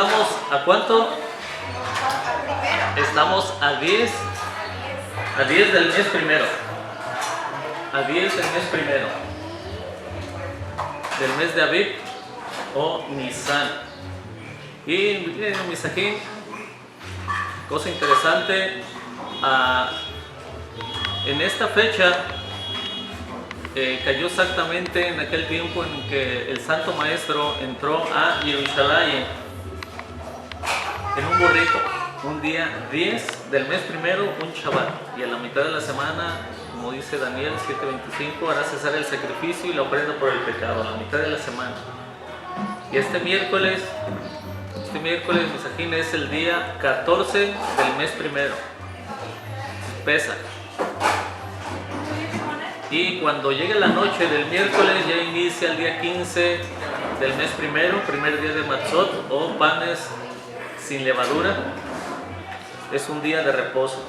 estamos a cuánto? Estamos a 10 del mes primero. A 10 del mes primero. Del mes de Aviv o Nisan. Y Misajín, cosa interesante, en esta fecha cayó exactamente en aquel tiempo en que el Santo Maestro entró a Jerusalén en un burrito, un día 10 del mes primero, un Shabbat, y a la mitad de la semana, como dice Daniel 7:25, hará cesar el sacrificio y la ofrenda por el pecado, a la mitad de la semana. Y este miércoles, Misajín, es el día 14 del mes primero, Pesach. Y cuando llegue la noche del miércoles ya inicia el día 15 del mes primero, primer día de Matzot o panes sin levadura. Es un día de reposo.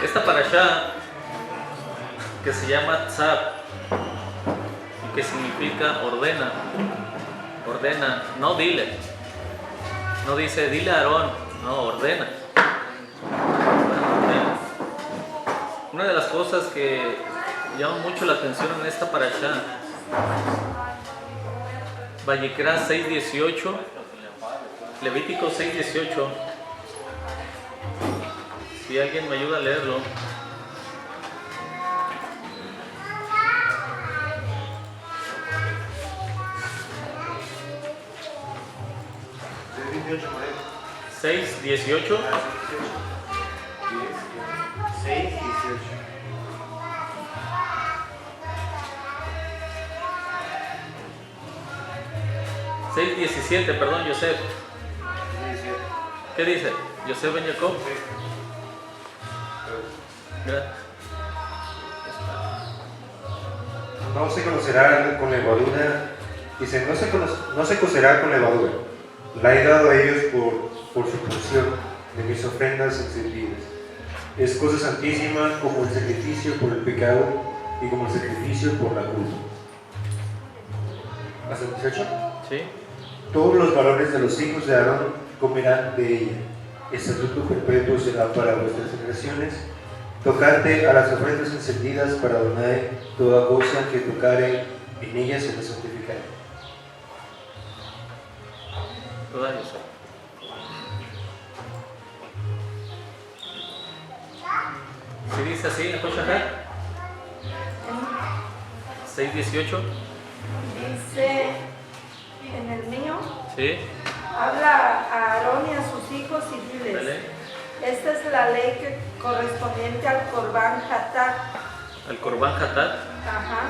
Esta parashá, que se llama Tzab, y que significa ordena, no dile, no dice dile a Aarón, no, ordena. Una de las cosas que llama mucho la atención en esta parashá, Vayikra 6:18, Levítico 6:18, si alguien me ayuda a leerlo. ¿6:18? 6:18. 6:17, perdón, Yosef. ¿Qué dice? Yosef Ben Jacob. No se conocerá con levadura, dice, no se cocerá con levadura. La he dado a ellos por su porción de mis ofrendas encendidas. Es cosa santísima como el sacrificio por el pecado y como el sacrificio por la culpa. ¿Hasta el 18? Sí. Todos los varones de los hijos de Aarón comerán de ella. Estatuto perpetuo será para vuestras generaciones. Tocante a las ofrendas encendidas para Adonai, toda cosa que tocare en ella se la santificará. Toda eso. ¿Sí dice así, Joshua? 6:18. Dice en el mío, Sí. habla a Aarón y a sus hijos y diles, Dale. esta es la ley correspondiente al Corbán Hatat. El Corbán Hatat. Ajá.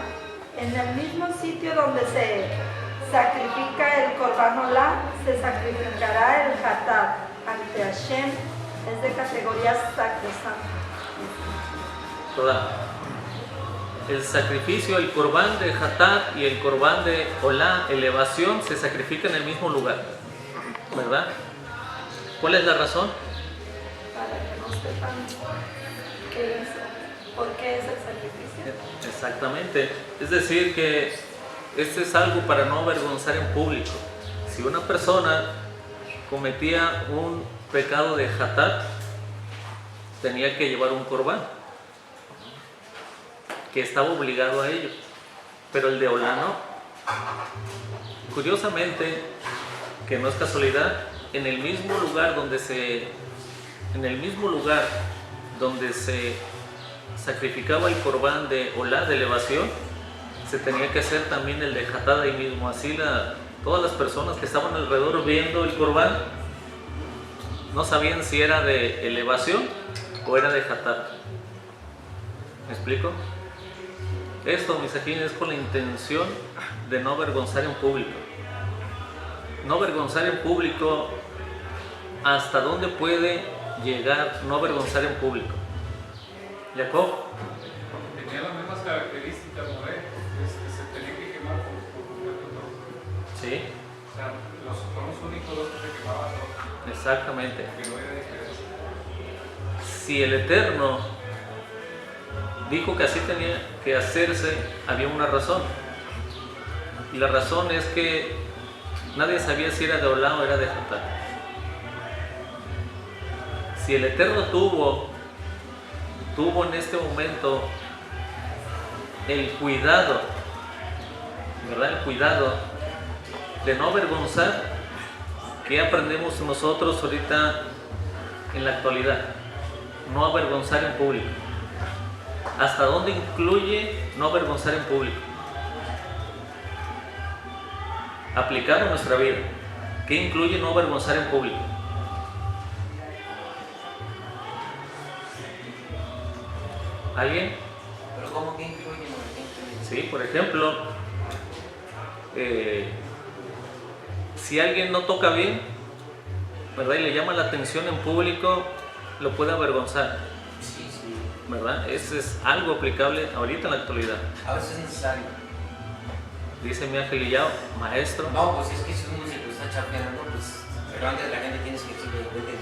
En el mismo sitio donde se sacrifica el Corbán Olá, se sacrificará el Hatat ante Hashem. Es de categoría sacrosanta. Toda. El sacrificio, el Corbán de Hatat y el Corbán de Olá, elevación, se sacrifica en el mismo lugar, ¿verdad? ¿Cuál es la razón? Para que no sepan qué es, por qué es el sacrificio. Exactamente. Es decir, que este es algo para no avergonzar en público. Si una persona cometía un pecado de Hatat, tenía que llevar un Corbán, que estaba obligado a ello, pero el de Olá no. Curiosamente, que no es casualidad, en el mismo lugar donde se sacrificaba el Corbán de Olá, de elevación, se tenía que hacer también el de Hatat ahí mismo. Así todas las personas que estaban alrededor viendo el Corbán no sabían si era de elevación o era de Hatat. ¿Me explico? Esto, Misajín, es con la intención de no avergonzar en público. No avergonzar en público, ¿hasta dónde puede llegar no avergonzar en público? Jacob. Tenía las mismas características, ¿no? Se tenía que quemar por completo todo. Sí. O sea, son los únicos dos que se quemaban todo. Exactamente. Que no había diferencia. Si el Eterno dijo que así tenía que hacerse, había una razón. Y la razón es que nadie sabía si era de Olá o era de Hatat. Si el Eterno tuvo en este momento el cuidado, ¿verdad? El cuidado de no avergonzar, ¿qué aprendemos nosotros ahorita en la actualidad? No avergonzar en público. ¿Hasta dónde incluye no avergonzar en público? Aplicado a nuestra vida. ¿Qué incluye no avergonzar en público? ¿Alguien? ¿Pero cómo que incluye? Sí, por ejemplo, si alguien no toca bien, ¿verdad? Y le llama la atención en público, lo puede avergonzar, Sí, sí. ¿verdad? Eso es algo aplicable ahorita en la actualidad. A veces es necesario. Dice mi ángel Illao, maestro. No, pues es que si un músico está chapeando, pues delante de la gente tienes que decirle, vete.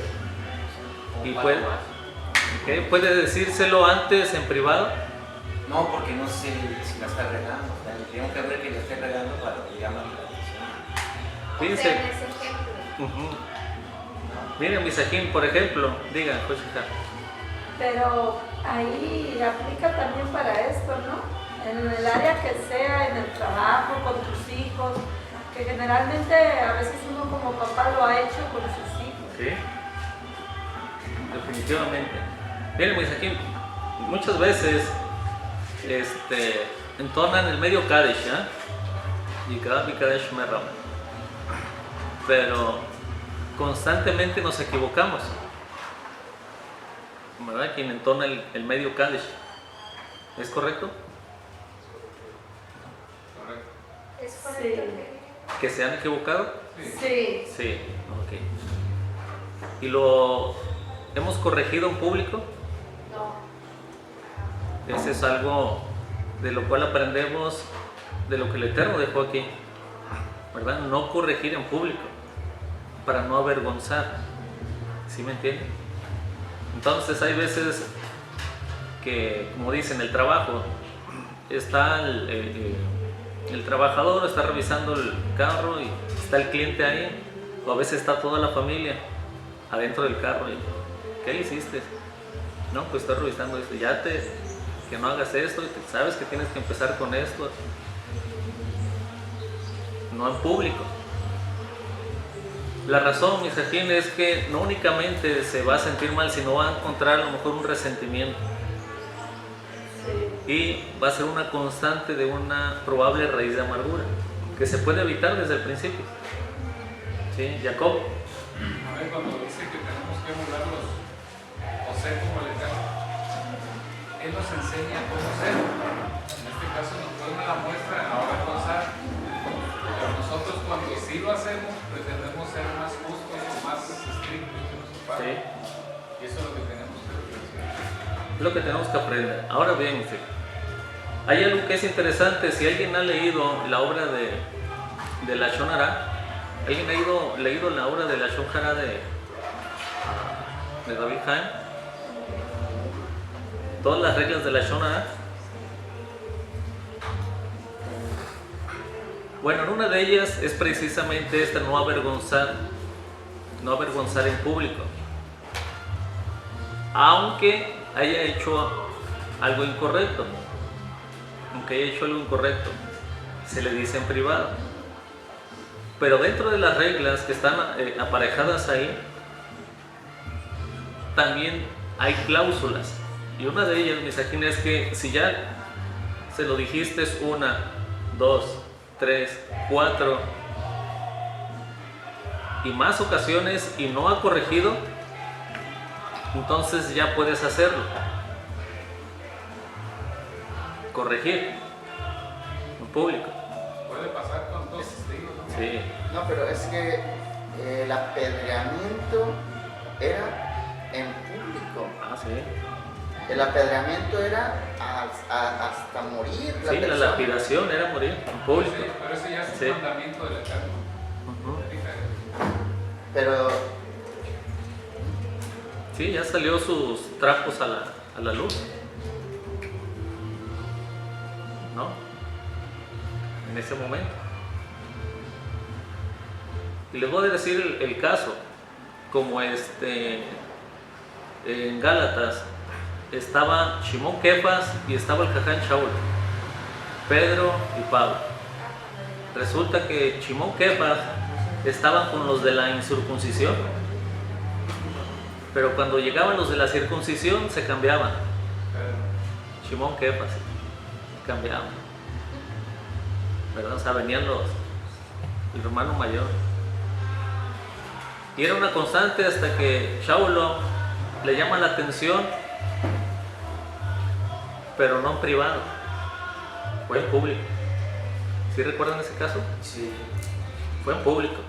Y puede decírselo antes en privado. No, porque no sé si la está regando. O sea, tengo que ver que la esté regando para que llame la atención. Fíjense. Ustedes ese ejemplo. Ujú. Miren, Misajín, por ejemplo, digan, Josita. Pero ahí aplica también para esto, ¿no? En el área que sea, en el trabajo, con tus hijos, que generalmente a veces uno como papá lo ha hecho con sus hijos. Sí, definitivamente. Miren, Misajín, muchas veces entonan el medio Kadesh, ¿eh? Y cada Kadesh me rama. Pero constantemente nos equivocamos, ¿verdad? Quien entona el medio Kadesh. ¿Es correcto? Correcto. ¿Es Sí. correcto ¿Que se han equivocado? Sí. Sí, ok. ¿Y lo hemos corregido en público? No. Ese es algo de lo cual aprendemos de lo que el Eterno dejó aquí, ¿verdad? No corregir en público, para no avergonzar, ¿sí me entienden? Entonces hay veces que, como dicen, el trabajo, está el trabajador está revisando el carro y está el cliente ahí, o a veces está toda la familia adentro del carro y ¿qué hiciste? No, pues estoy revisando esto, que no hagas esto, y sabes que tienes que empezar con esto, no en público. La razón, mis ajín, es que no únicamente se va a sentir mal, sino va a encontrar a lo mejor un resentimiento. Y va a ser una constante de una probable raíz de amargura, que se puede evitar desde el principio. ¿Sí? Jacob. A ver, cuando dice que tenemos que emularlos o ser como el Eterno, Él nos enseña cómo ser. En este caso nos pone la muestra a avergonzar. Pero nosotros cuando sí lo hacemos, pretendemos ser más justos o más estrictos que nuestro Sí. Padre. Y eso es lo que tenemos que reflexionar. Es lo que tenemos que aprender. Ahora bien, hay algo que es interesante. Si alguien ha leído la obra de Lashon Hara, ¿alguien ha leído la obra de Lashon Hara de David Haim? Todas las reglas de Lashon Hara. Bueno, en una de ellas es precisamente esta: no avergonzar en público, aunque haya hecho algo incorrecto. Se le dice en privado. Pero dentro de las reglas que están aparejadas ahí, también hay cláusulas. Y una de ellas, mis ajín, es que si ya se lo dijiste 1, 2, 3, 4 y más ocasiones y no ha corregido, entonces ya puedes hacerlo. Corregir en público. Puede pasar con dos testigos, ¿no? Sí. No, pero es que el apedreamiento era en público. Ah, sí. El apedreamiento era hasta morir la Sí, la persona. lapidación era morir en público. Sí, pero ese ya es un Sí. mandamiento del Eterno. Ujú. Es diferente. Pero Sí, ya salió sus trapos a la luz, ¿no? En ese momento. Y les voy a decir el caso, como en Gálatas estaba Simón Kefas y estaba el Jaján Shaul, Pedro y Pablo. Resulta que Simón Kefas estaban con los de la incircuncisión, pero cuando llegaban los de la circuncisión se cambiaban. Simón Kefas cambiaban, ¿verdad? O sea, venían el hermano mayor. Y era una constante hasta que Shaulo le llama la atención, pero no en privado, fue en público. ¿Sí recuerdan ese caso? Sí, Fue en público.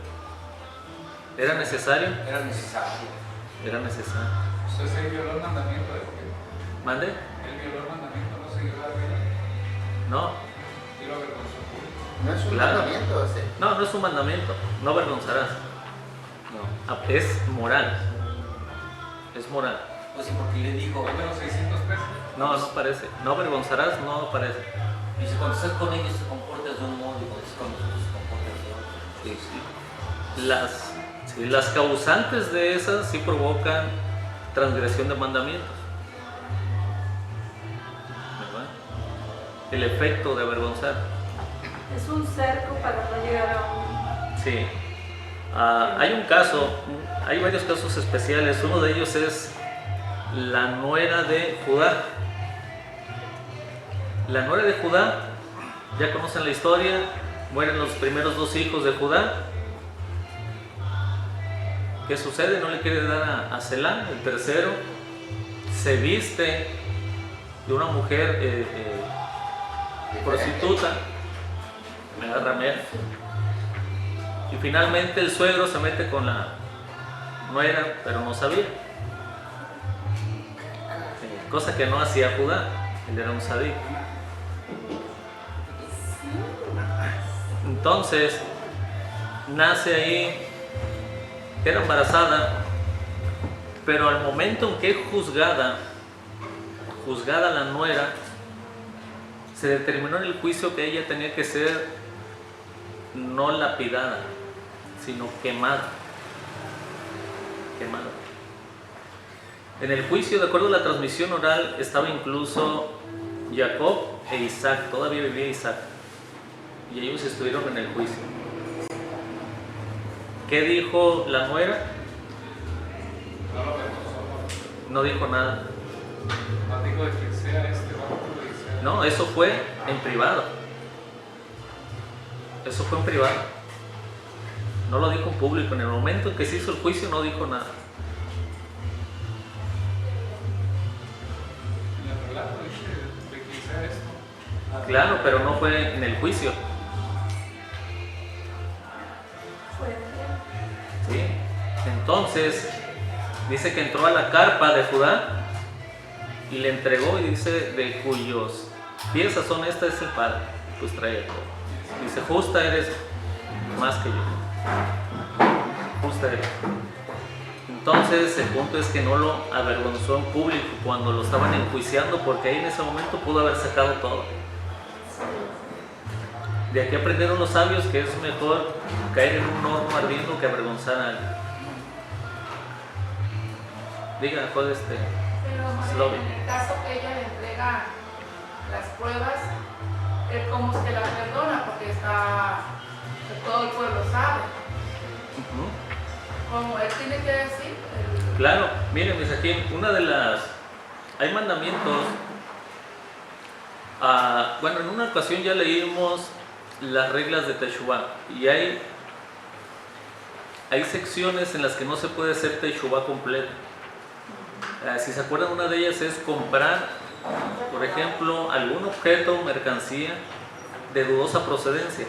¿Era necesario? era necesario. Era necesario. Entonces él violó el mandamiento de porque ¿Mande? él violó el mandamiento, no siguió la regla No, y lo avergonzó público. No es un Claro. mandamiento ese. no es un mandamiento. No avergonzarás. No, es moral. Es moral. Pues sí, porque le dijo, ¿Cuál de los 600 pesos? No parece. No avergonzarás, no parece. dice, cuando estás con ellos te comportas de un modo y cuando estás con nosotros te comportas de otro. Las causantes de esas sí provocan transgresión de mandamientos, ¿verdad? El efecto de avergonzar. Es un cerco para no llegar a un... Sí. Hay un caso, hay varios casos especiales. Uno de ellos es la nuera de Judá. La nuera de Judá, ya conocen la historia, mueren los primeros 2 hijos de Judá. ¿Qué sucede? No le quiere dar a Selá, el tercero. Se viste de una mujer prostituta, ramera. Y finalmente el suegro se mete con la nuera, pero no sabía. Cosa que no hacía Judá, él era un sadí. Entonces, nace ahí, era embarazada, pero al momento en que es juzgada la nuera, se determinó en el juicio que ella tenía que ser no lapidada, sino quemada. En el juicio, de acuerdo a la transmisión oral, estaba incluso Jacob e Isaac, todavía vivía Isaac, y ellos estuvieron en el juicio. ¿Qué dijo la nuera? No lo avergonzó. No dijo nada. No dijo de quien sea vamos a decir. No, eso fue en privado. Eso fue en privado. No lo dijo en público. En el momento en que se hizo el juicio no dijo nada. En el relato dice de quien sea esto. Claro, pero no fue en el juicio. ¿Sí? Entonces, dice que entró a la carpa de Judá y le entregó y dice, de cuyos piezas son estas es el padre, pues trae todo. Dice, justa eres más que yo. Justa eres. Entonces, el punto es que no lo avergonzó en público cuando lo estaban enjuiciando, porque ahí en ese momento pudo haber sacado todo. De aquí aprendieron los sabios que es mejor caer en un horno ardiendo que avergonzar a alguien. Diga, ¿cuál Pero María, Sloven? en el caso que ella le entrega las pruebas, él como se la perdona porque está, que todo el pueblo sabe. Como él tiene que decir. Claro, miren, mis aquí, hay mandamientos. Bueno, en una ocasión ya leímos las reglas de Teshuvah y hay secciones en las que no se puede hacer Teshuvah completa. Si se acuerdan, una de ellas es comprar, por ejemplo, algún objeto o mercancía de dudosa procedencia.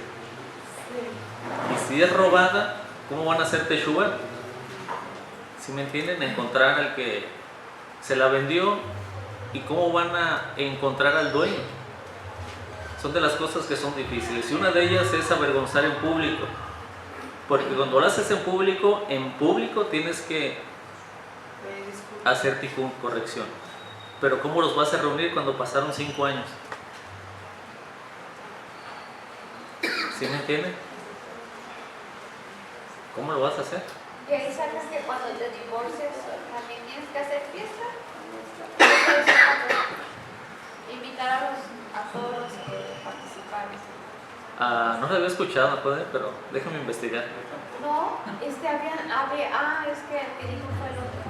Y si es robada, ¿cómo van a hacer Teshuvah? ¿Sí me entienden? Encontrar al que se la vendió y cómo van a encontrar al dueño. Son de las cosas que son difíciles. Y una de ellas es avergonzar en público. Porque cuando lo haces en público tienes que hacer tikkun, corrección. Pero ¿cómo los vas a reunir cuando pasaron 5 años? ¿Sí me entienden? ¿Cómo lo vas a hacer? Y ahí sacas que cuando te divorcias también tienes que hacer fiesta. Invitar a todos los que participaron. No lo había escuchado, pero déjame investigar. No, es que el que dijo fue el otro.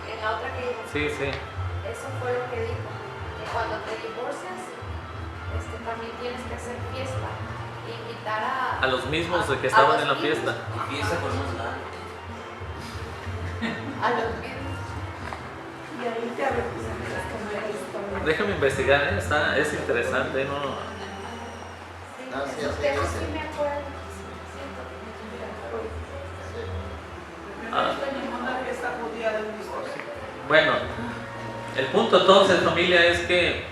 En la otra que dijo. Sí, sí. Eso fue lo que dijo. Que cuando te divorcias, también tienes que hacer fiesta. E invitar a los mismos de que estaban en la fiesta. Y fiesta por más largo. A los mismos. Y ahí te representas como la historia. Déjame investigar, es interesante, ¿no? No, sí, así Pero sí dice. me acuerdo. No hay ninguna fiesta judía de una historia. Bueno, el punto entonces, familia, es que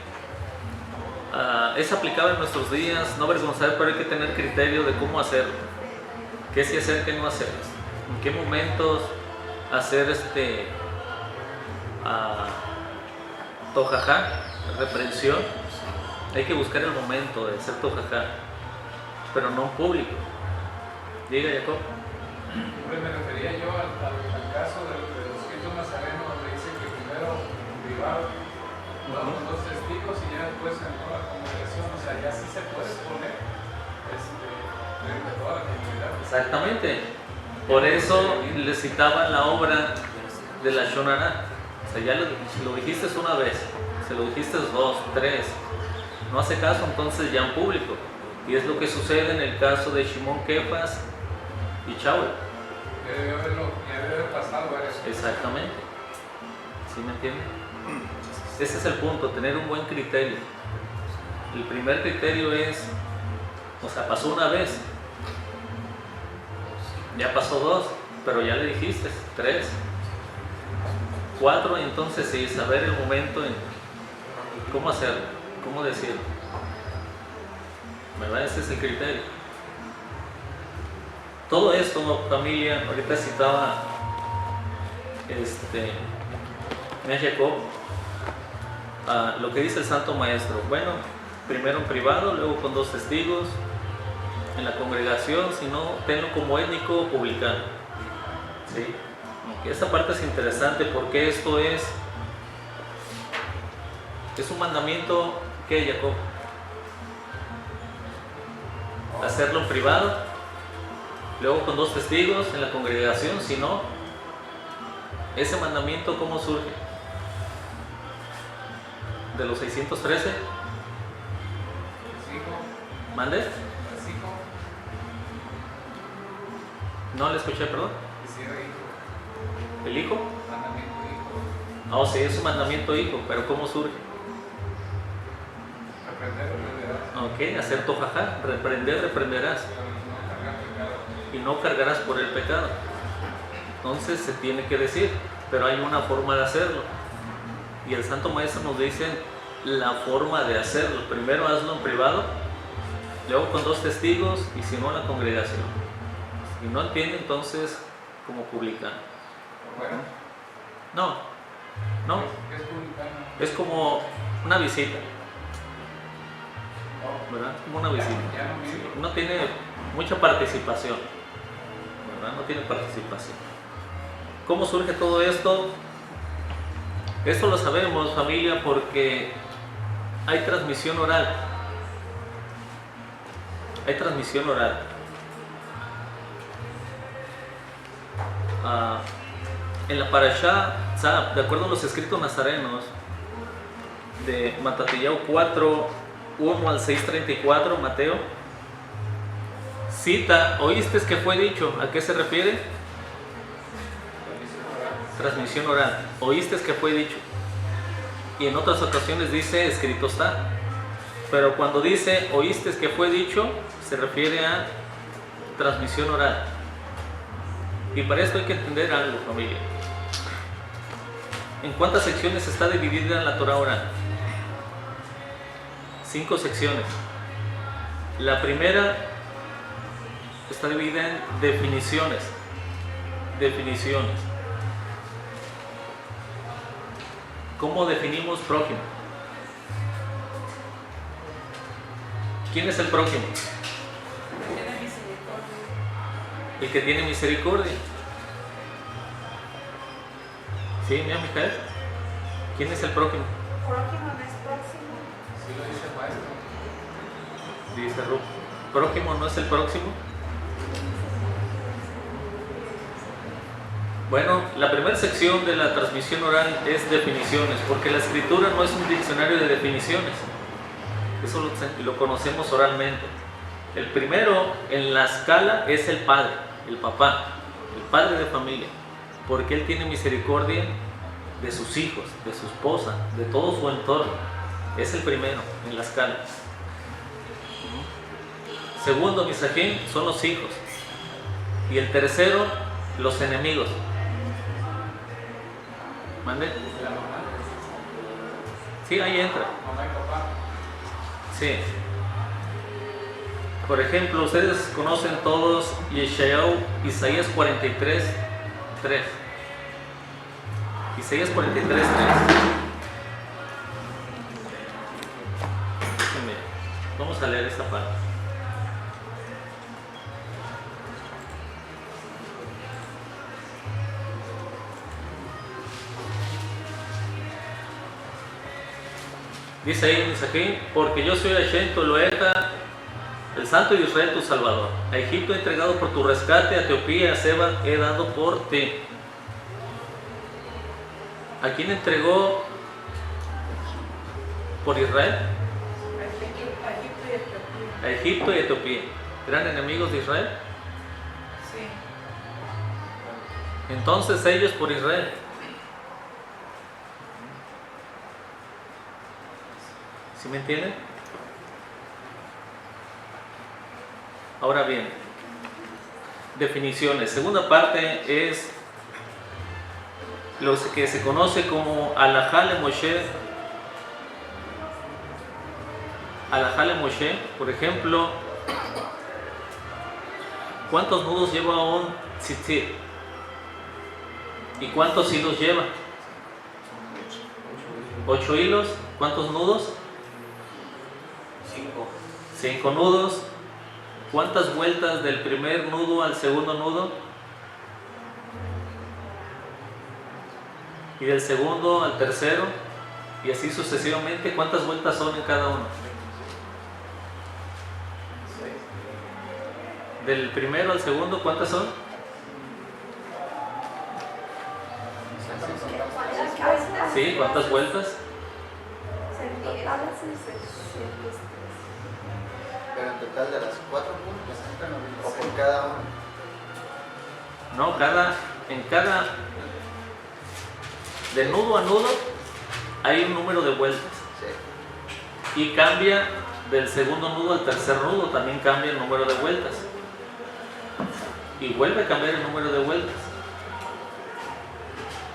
es aplicable en nuestros días, no avergonzar, pero hay que tener criterio de cómo hacerlo. Qué sí hacer, qué no hacer. En qué momentos hacer tojajá, reprensión. Hay que buscar el momento de hacer tojajá, pero no en público. Diga, Jacob. Hombre, me refería yo al caso de los escritos nazarenos, donde dice que primero en privado, luego con dos testigos y ya después en toda la congregación. O sea, ya sí se puede exponer frente a toda la comunidad. Exactamente. Por eso le citaba la obra de la Shonara. O sea, ya lo dijiste una vez, se lo dijiste 2, 3, no hace caso, entonces ya en público. Y es lo que sucede en el caso de Shimon Kefas y Shaul. Ya debe haber pasado varias veces. Exactamente. ¿Sí me entienden? Ese es el punto, tener un buen criterio. El primer criterio es, o sea, pasó una vez, ya pasó 2, pero ya le dijiste 3, 4, entonces sí, saber el momento en cómo hacerlo, cómo decirlo. ¿Verdad? Ese es el criterio. Todo esto, familia, ahorita citaba Jacob, lo que dice el Santo Maestro. Bueno, primero en privado, luego con 2 testigos, en la congregación, si no, tenlo como étnico o publicano. ¿Sí? Esta parte es interesante porque esto es un mandamiento que Jacob. Hacerlo en privado, luego con 2 testigos en la congregación, si no, ese mandamiento ¿cómo surge? De los 613. ¿Mande? No le escuché, perdón. ¿El hijo? Oh, sí, es un mandamiento hijo, pero ¿cómo surge? Ok, hacer tojajá, reprender, reprenderás. Y no cargarás por el pecado. Entonces se tiene que decir, pero hay una forma de hacerlo. Y el Santo Maestro nos dice la forma de hacerlo. Primero hazlo en privado, luego con 2 testigos y si no en la congregación. Si no entiende, entonces como publicano. No, es como una visita. ¿Verdad? Como una visita. No tiene mucha participación. ¿Verdad? No tiene participación. ¿Cómo surge todo esto? Esto lo sabemos, familia, porque hay transmisión oral. Hay transmisión oral. En la Parashá Tzaf, de acuerdo a los escritos nazarenos de Matatiyau 4, 1 al 6:34, Mateo, cita, ¿oíste que fue dicho? ¿A qué se refiere? Transmisión oral. ¿Oíste que fue dicho? Y en otras ocasiones dice, escrito está. Pero cuando dice, ¿oíste que fue dicho? Se refiere a transmisión oral. Y para esto hay que entender algo, familia. ¿En cuántas secciones está dividida la Torah oral? 5 secciones. La primera está dividida en definiciones. Definiciones. ¿Cómo definimos prójimo? ¿Quién es el prójimo? El que tiene misericordia. ¿Sí, mira, Mijael? ¿Quién es el prójimo? Prójimo no es próximo. Sí lo dice el maestro. Dice Ruth. ¿Prójimo no es el próximo? Bueno, la primera sección de la transmisión oral es definiciones, porque la escritura no es un diccionario de definiciones. Eso lo conocemos oralmente. El primero en la escala es el padre, el papá, el padre de familia, porque él tiene misericordia de sus hijos, de su esposa, de todo su entorno. Es el primero en la escala. Segundo, misajín, son los hijos. Y el tercero, los enemigos. ¿Mande? La mamá. Sí, ahí entra. Mamá y papá. Sí. Por ejemplo, ustedes conocen todos Isaías 43, 3. Isaías 43, 3. Vamos a leer esta parte. Dice ahí en Isaías, porque yo soy Hashem tu Eloheka, el Santo de Israel tu Salvador. A Egipto he entregado por tu rescate, a Etiopía y a Seba he dado por ti. ¿A quién entregó por Israel? A Egipto y Etiopía. ¿Eran enemigos de Israel? Sí. Entonces ellos por Israel. ¿Sí me entienden? Ahora bien, definiciones. Segunda parte es lo que se conoce como Alajá le Moshe. Alajá le Moshe, por ejemplo, ¿cuántos nudos lleva un tzitzit? ¿Y cuántos hilos lleva? 8 hilos. ¿Cuántos nudos? 5 nudos. ¿Cuántas vueltas del primer nudo al segundo nudo? Y del segundo al tercero, y así sucesivamente. ¿Cuántas vueltas son en cada uno? Del primero al segundo, ¿cuántas son? Sí, ¿cuántas vueltas? Pero en total de las 4 puntos, o por cada uno. No, en cada, de nudo a nudo, hay un número de vueltas. Sí. Y cambia del segundo nudo al tercer nudo, también cambia el número de vueltas. Y vuelve a cambiar el número de vueltas.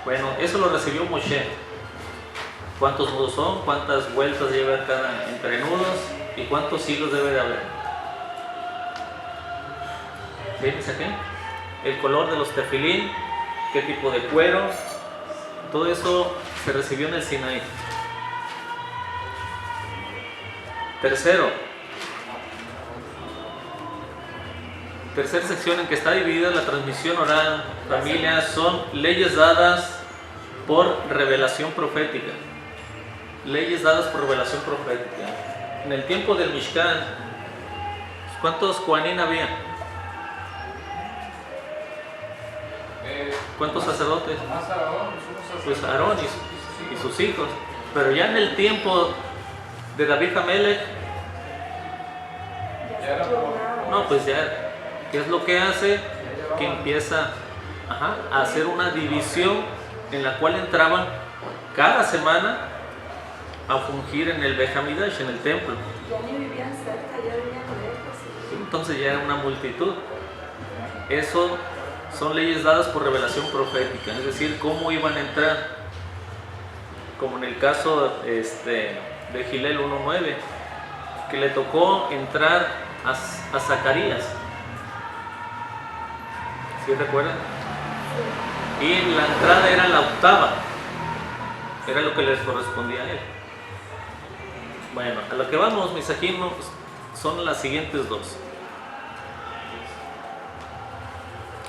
Bueno, eso lo recibió Moshe. ¿Cuántos nudos son? ¿Cuántas vueltas lleva cada entre nudos? ¿Y cuántos hilos debe de haber? ¿Tienes aquí? El color de los tefilín, qué tipo de cuero, todo eso se recibió en el Sinaí. Tercera sección en que está dividida la transmisión oral, familia, son leyes dadas por revelación profética. Leyes dadas por revelación profética. En el tiempo del Mishkan, ¿cuántos Kohanim había? ¿Cuántos sacerdotes? Más Aarón, Pues Aarón y sus hijos. Pero ya en el tiempo de David Hamelech, no, pues ya, ¿qué es lo que hace? Que empieza a hacer una división en la cual entraban cada semana a fungir en el Beit Hamidash, en el templo. Ya ni vivían cerca, ya vivían lejos. Entonces ya era una multitud. Eso son leyes dadas por revelación profética, es decir, cómo iban a entrar, como en el caso de Gilel 1.9, que le tocó entrar a Zacarías. ¿Sí recuerdan? Y la entrada era la octava, era lo que les correspondía a él. Bueno, a lo que vamos, mis ajinos, son las siguientes dos.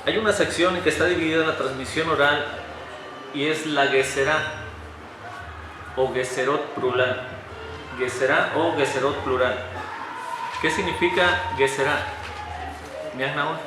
Hay una sección en que está dividida la transmisión oral y es la Geserá o Geserot plural. Geserá o Geserot plural. ¿Qué significa Geserá? ¿Me has nahua?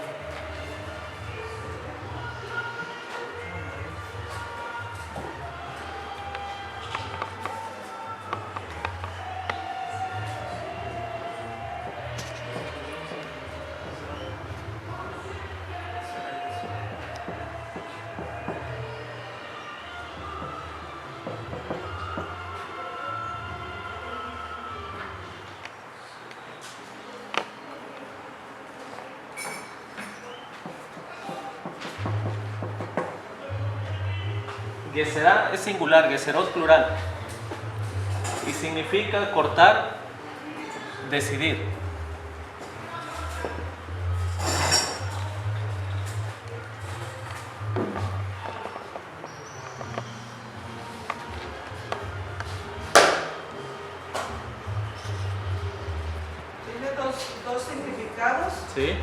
Geserá es singular, Geserot plural. Y significa cortar, decidir. Tiene dos significados. ¿Sí?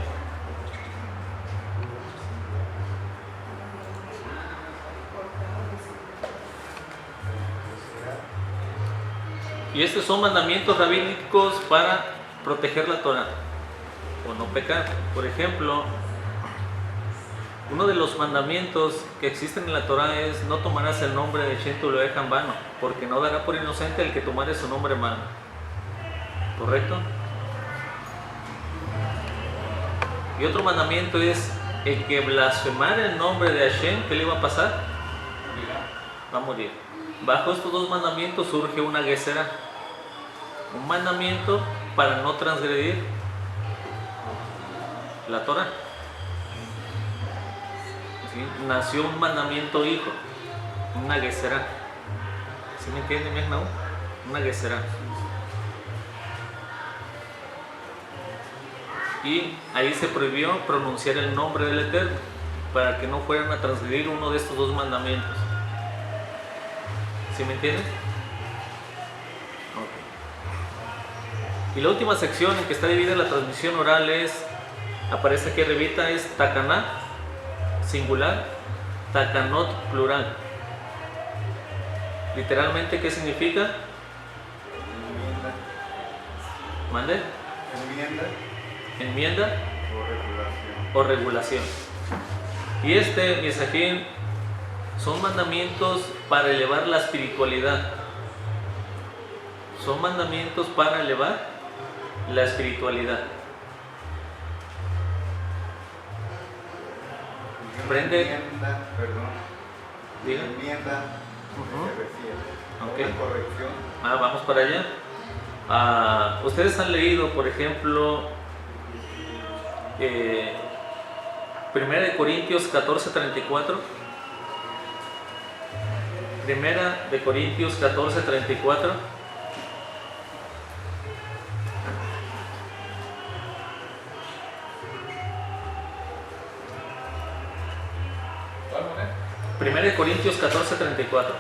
Y estos son mandamientos rabínicos para proteger la Torah o no pecar. Por ejemplo, uno de los mandamientos que existen en la Torah es: no tomarás el nombre de Shem tu Eloheka en vano, porque no dará por inocente el que tomare su nombre en vano. ¿Correcto? Y otro mandamiento es: el que blasfemara el nombre de Hashem, ¿qué le iba a pasar? Va a morir. Bajo estos dos mandamientos surge una Geserá, un mandamiento para no transgredir la Torah. ¿Sí? Nació un mandamiento hijo, una Geserá. ¿Sí me entiende, mi hermano? Una Geserá. Y ahí se prohibió pronunciar el nombre del Eterno para que no fueran a transgredir uno de estos dos mandamientos. ¿Sí me entiendes? Okay. Y la última sección en que está dividida la transmisión oral es, aparece aquí arribita, es Takaná, singular, Takanot, plural. Literalmente, ¿qué significa? Enmienda. ¿Mande? Enmienda Enmienda o regulación. o regulación. Y Misajín, son mandamientos para elevar la espiritualidad. Son mandamientos para elevar la espiritualidad. Prende. Enmienda, perdón. Diga. Enmienda Ujú. se refiere. Ok. Una corrección. Vamos para allá. Ustedes han leído, por ejemplo, 1 de Corintios 14:34. 1 de Corintios 14:34. ¿Cuál moneda? 1 de Corintios 14:34.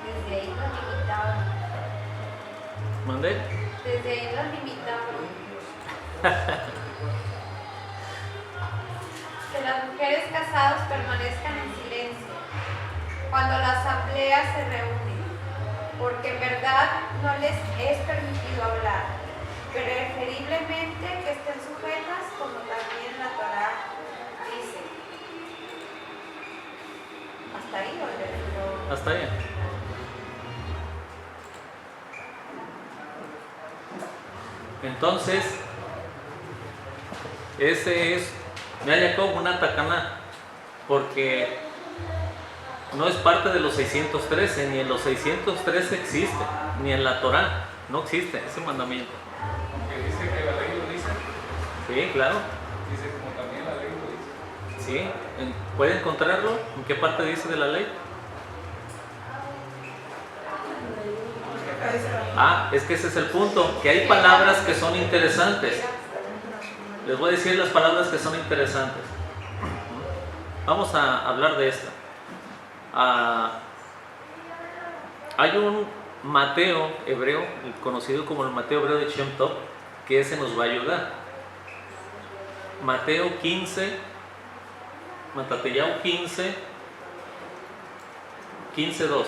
Desde ahí lo limitaban. ¿Mandé? Desde ahí lo limitaban. Que las mujeres casadas permanezcan en silencio cuando la asamblea se reúne, porque en verdad no les es permitido hablar, preferiblemente que estén sujetas como también la Torá dice. Hasta ahí, ¿o Hasta ahí. Entonces, ese es, me haya como una takaná, porque no es parte de los 613, ni en los 613 existe, ni en la Torá, no existe ese mandamiento. Que dice que la ley lo dice. Sí, claro, Dice como también la ley lo dice. sí. ¿Puede encontrarlo? ¿En qué parte dice de la ley? Es que ese es el punto, que hay palabras que son interesantes. Les voy a decir las palabras que son interesantes. Vamos a hablar de esta. Hay un Mateo hebreo, conocido como el Mateo hebreo de Shem Tov, que ese nos va a ayudar. Mateo 15, Matateyao 15, 15:2.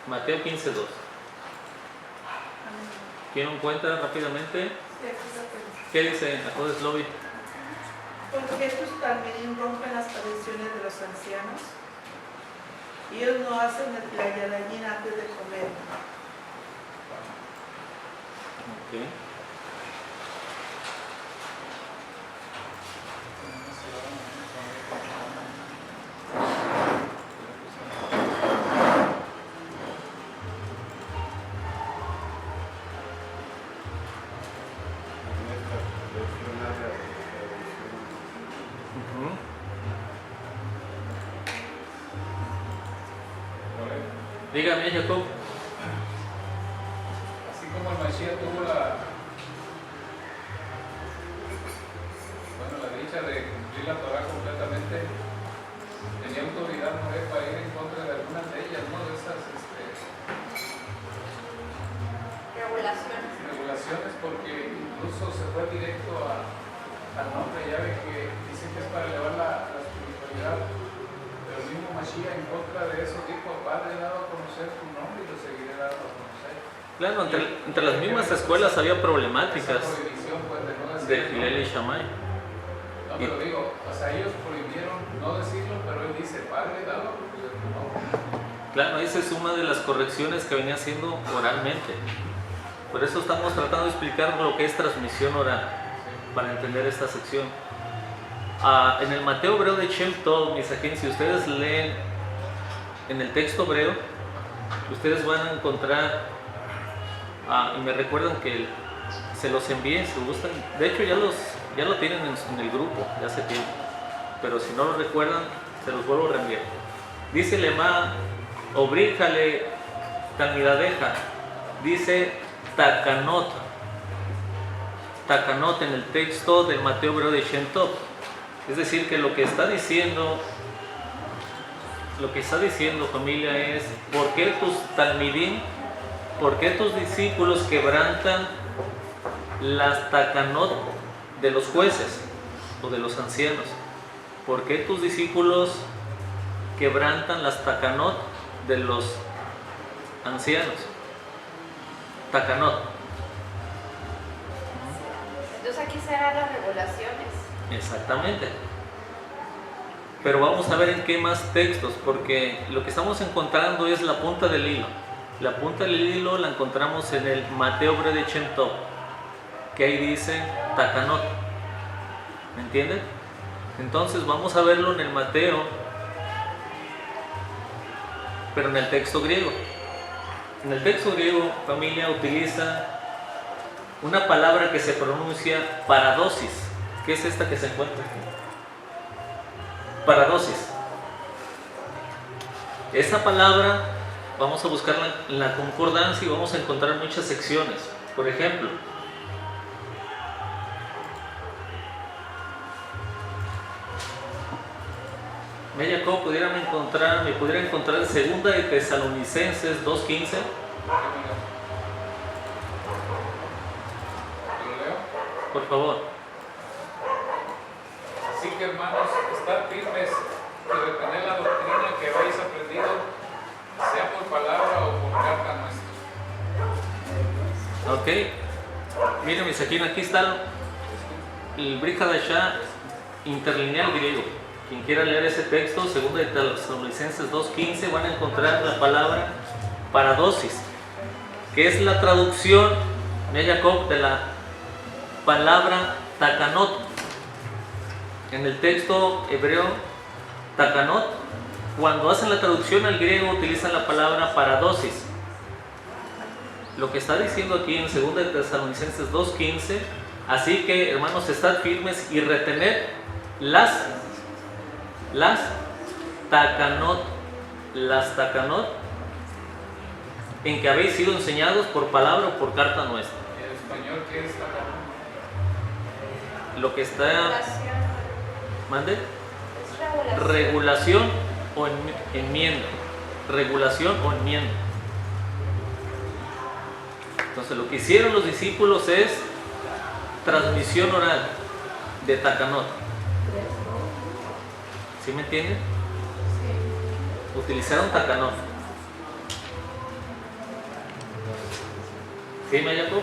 Mateo 15:2. ¿Quién lo encuentra rápidamente? ¿Qué dice Ajodes Lobby? Porque estos también rompen las tradiciones de los ancianos y ellos no hacen la yadayín antes de comer. Okay. Dígame, Jacob. Así como el Mashiach tuvo la dicha de cumplir la Torah completamente, tenía autoridad Noé para ir en contra de algunas de ellas, ¿no? De esas regulaciones, porque incluso se fue directo al nombre. Ya ve que dicen que es para elevar la espiritualidad. Pero el mismo Mashiach en contra de eso dijo: Padre, he dado a conocer tu nombre y lo seguiré dando a conocer. Claro, entre las mismas escuelas había problemáticas de Hillel y Shammai. No, pero digo, o sea, ellos prohibieron no decirlo, pero él dice: Padre, dado a conocer tu nombre. Claro, esa es una de las correcciones que venía haciendo oralmente. Por eso estamos tratando de explicar lo que es transmisión oral, para entender esta sección. En el Mateo hebreo de Shem Tov, mis agentes, si ustedes leen en el texto hebreo, ustedes van a encontrar, y me recuerdan que se los envié, si gustan. De hecho ya lo tienen en el grupo de hace tiempo, pero si no lo recuerdan, se los vuelvo a reenviar. Dice Lema, obríjale Talmidadeja, dice Takanot en el texto del Mateo hebreo de Shem Tov. Es decir, que lo que está diciendo familia es: ¿por qué tus talmidim, por qué tus discípulos quebrantan las takanot de los jueces o de los ancianos? ¿Por qué tus discípulos quebrantan las takanot de los ancianos? Takanot. Entonces aquí serán las regulaciones. Exactamente. Pero vamos a ver en qué más textos, porque lo que estamos encontrando es la punta del hilo. La punta del hilo la encontramos en el Mateo hebreo de Shem Tov, que ahí dice Takanot. ¿Me entienden? Entonces vamos a verlo en el Mateo, pero en el texto griego. En el texto griego, familia, utiliza una palabra que se pronuncia paradosis. ¿Qué es esta que se encuentra aquí? Paradosis. Esa palabra vamos a buscarla en la concordancia y vamos a encontrar muchas secciones. Por ejemplo, me pudiera encontrar segunda de Tesalonicenses 2:15. ¿Lo leo? Por favor. Así que, hermanos, estad firmes y retener la doctrina que habéis aprendido, sea por palabra o por carta nuestra. Ok. Miren, mis aquí está el Brit Hadashah interlineal griego. Quien quiera leer ese texto, 2 de Tesalonicenses 2:15, van a encontrar la palabra paradosis, que es la traducción, Jacob, de la palabra takanot. En el texto hebreo, takanot, cuando hacen la traducción al griego, utilizan la palabra paradosis. Lo que está diciendo aquí en 2 de Tesalonicenses 2:15, así que, hermanos, estad firmes y retener las takanot, en que habéis sido enseñados por palabra o por carta nuestra. ¿En español qué es takanot? Lo que está... ¿Mande? Es regulación. Regulación o enmienda. Regulación o enmienda. Entonces lo que hicieron los discípulos es transmisión oral de Takanot. ¿Sí me entienden? Utilizaron Takanot. ¿Sí, Mayaco?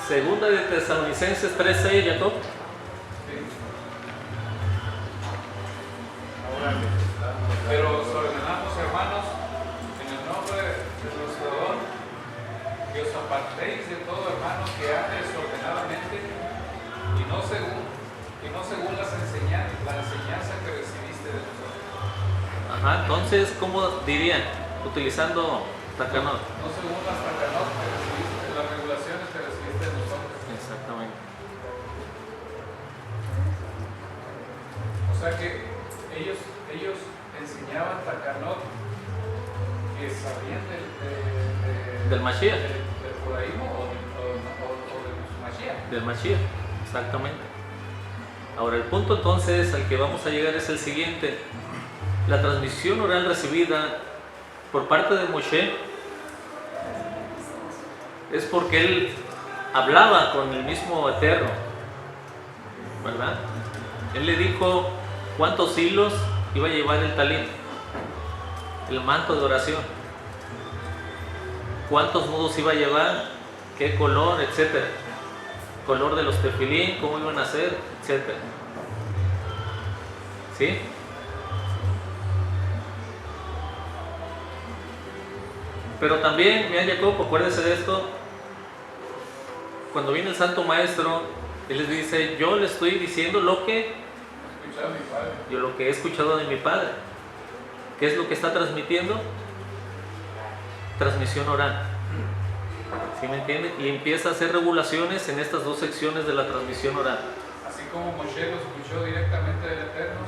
Segunda de Tesalonicenses 3:6, Jacob. Pero os ordenamos, hermanos, en el nombre de nuestro don, que os apartéis de todo hermano que ande desordenadamente y no según la enseñanza que recibiste de nosotros. Ajá, entonces, ¿cómo dirían? Utilizando Takanot. No según las takanot que recibiste, las regulaciones que recibiste de nosotros. Exactamente. O sea que ellos enseñaban takanot que sabían Del Mashiach. del judaísmo o del Mashiach. Del Mashiach, exactamente. Ahora, el punto entonces al que vamos a llegar es el siguiente. La transmisión oral recibida por parte de Moshe es porque él hablaba con el mismo Eterno, ¿verdad? Él le dijo cuántos hilos iba a llevar el talit, el manto de oración, cuántos nudos iba a llevar, qué color, etcétera, color de los tefilín, cómo iban a ser, etcétera. ¿Sí? Pero también, mira Jacob, acuérdese de esto, cuando viene el Santo Maestro, él les dice, yo le estoy diciendo lo que he escuchado de mi padre. ¿Qué es lo que está transmitiendo? Transmisión oral. ¿Sí me entienden? Y empieza a hacer regulaciones en estas dos secciones de la transmisión oral. Así como Moshe lo escuchó directamente del Eterno,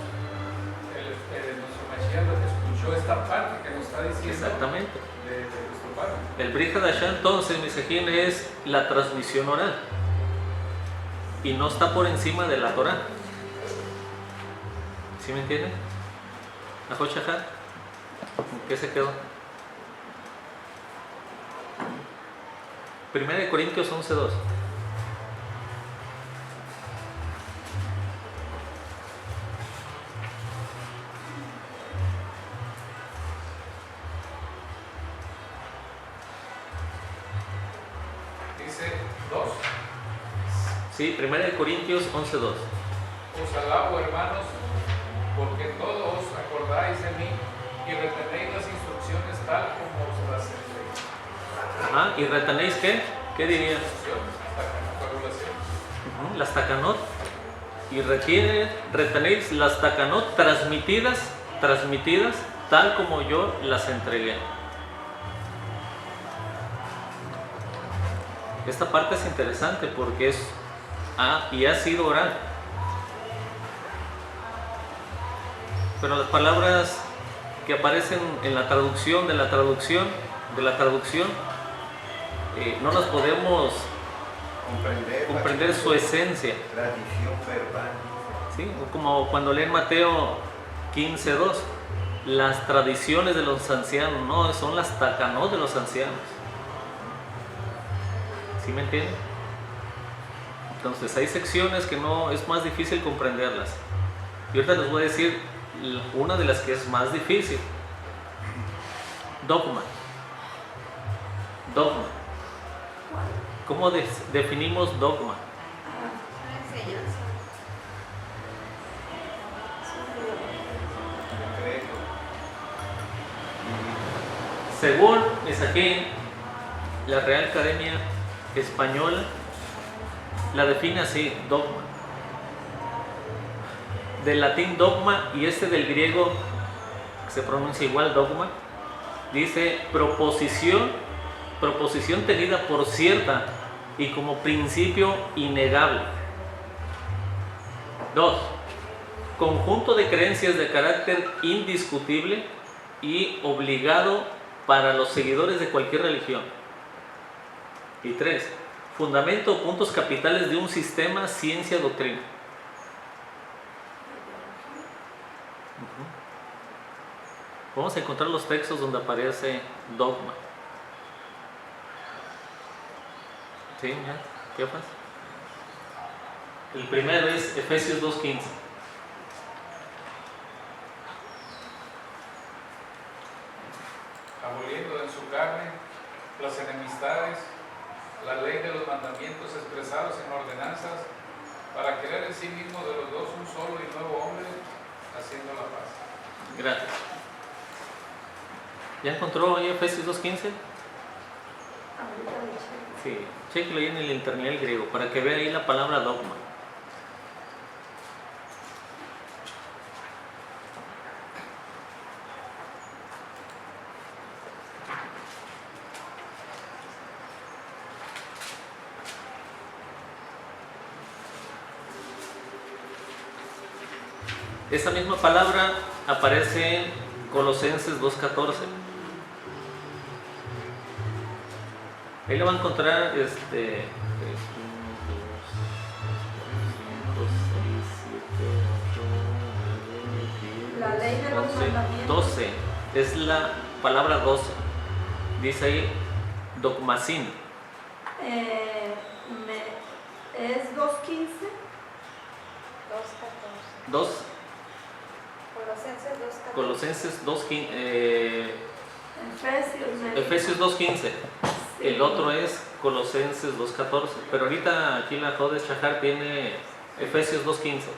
nuestro Mashiach escuchó esta parte que nos está diciendo. Exactamente. De nuestro Padre. El Brit Hadashah entonces, Misejín, es la transmisión oral y no está por encima de la Torah. ¿Sí me entienden? ¿Ajo Shahar? ¿Qué se quedó? 1 de Corintios 11:2. Dice 2. Sí, 1 de Corintios 11:2. Os alabo, hermanos, porque todos os acordáis de mí y retenéis las instrucciones tal como os las entregué. Ajá, ¿y retenéis qué? ¿Qué diría? Regulación. Las takanot. Y retenéis las takanot transmitidas tal como yo las entregué. Esta parte es interesante porque ha sido oral. Pero las palabras que aparecen en la traducción de la traducción no las podemos comprender su esencia. Tradición verbal. ¿Sí? Como cuando leen Mateo 15:2, las tradiciones de los ancianos, no, son las takanot de los ancianos. ¿Sí me entienden? Entonces hay secciones que no es más difícil comprenderlas. Y ahorita les voy a decir una de las que es más difícil. Dogma. ¿Cómo definimos dogma? Una enseñanza. Según Misajín, la Real Academia Española la define así, dogma. Del latín dogma y del griego, que se pronuncia igual, dogma, dice proposición tenida por cierta y como principio innegable. 2. Conjunto de creencias de carácter indiscutible y obligado para los seguidores de cualquier religión. Y 3, fundamento o puntos capitales de un sistema, ciencia, doctrina. Vamos a encontrar los textos donde aparece dogma. ¿Sí? ¿Qué pasa? El primero es Efesios 2:15. Aboliendo en su carne las enemistades, la ley de los mandamientos expresados en ordenanzas, para crear en sí mismo de los dos un solo y nuevo hombre, haciendo la paz. Gracias. ¿Ya encontró ahí Efesios 2:15? Sí, chéquelo ahí en el internet griego para que vea ahí la palabra dogma. Esa misma palabra aparece en Colosenses 2:14. Ahí lo va a encontrar La ley de los mandamientos. 12, es la palabra 12. Dice ahí dogmasin. ¿Es 2:15? 2:14. 2 Colosenses 2:14. Colosenses 2:15. Efesios. Efesios 2:15. Sí. El otro es Colosenses 2:14. Pero ahorita aquí la Jodes Shahar tiene Efesios 2:15.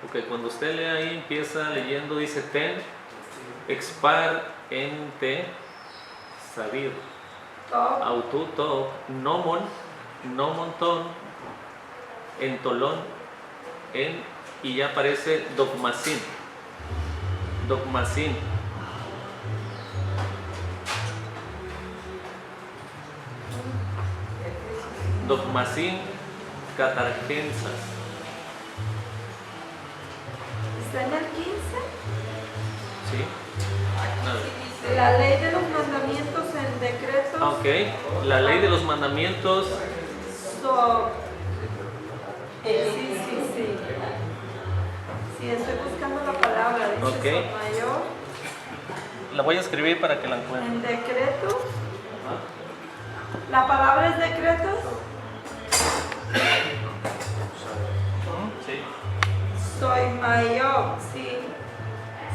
Ok, cuando usted lee ahí, empieza leyendo, dice ten, expar, ente, sabido, Top. aututo, nomon, nomonton, entolón, en, y ya aparece dogmasin. Dogmasin. Dogmasin catargensas. ¿Está en el 15? ¿Sí? No. La ley de los mandamientos en decretos. Ok, la ley de los mandamientos. Sí. Sí, estoy buscando la palabra. Dice Ok. Sotomayor. La voy a escribir para que la encuentre. En decretos. ¿La palabra es decretos? Sí. Soy mayor, sí.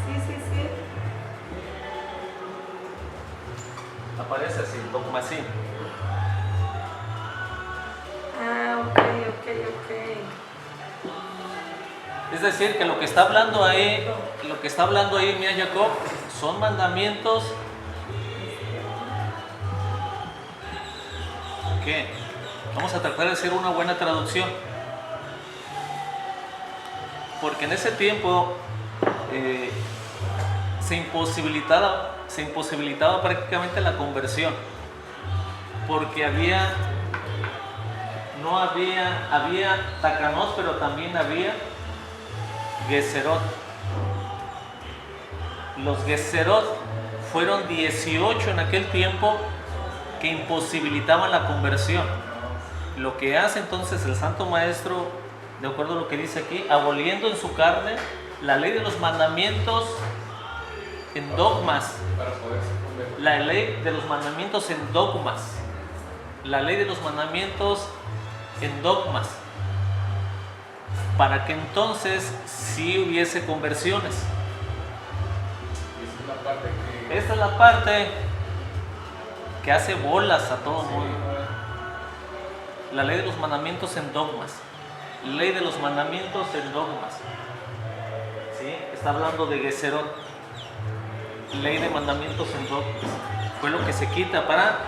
Sí. Aparece así, dogmasin. Ah, ok. Es decir, que lo que está hablando ahí, Mia Jacob, son mandamientos que vamos a tratar de hacer una buena traducción. Porque en ese tiempo se imposibilitaba prácticamente la conversión, porque había takanot, pero también había geserot. Los geserot fueron 18 en aquel tiempo que imposibilitaban la conversión. Lo que hace entonces el Santo Maestro, de acuerdo a lo que dice aquí, aboliendo en su carne la ley de los mandamientos en dogmas. Para poderse convertir. La ley de los mandamientos en dogmas. La ley de los mandamientos en dogmas. Para que entonces sí hubiese conversiones. Esta es la parte que hace bolas a todo mundo. La ley de los mandamientos en dogmas. Ley de los mandamientos en dogmas. ¿Sí? Está hablando de Geserot. Ley de mandamientos en dogmas. Fue lo que se quita para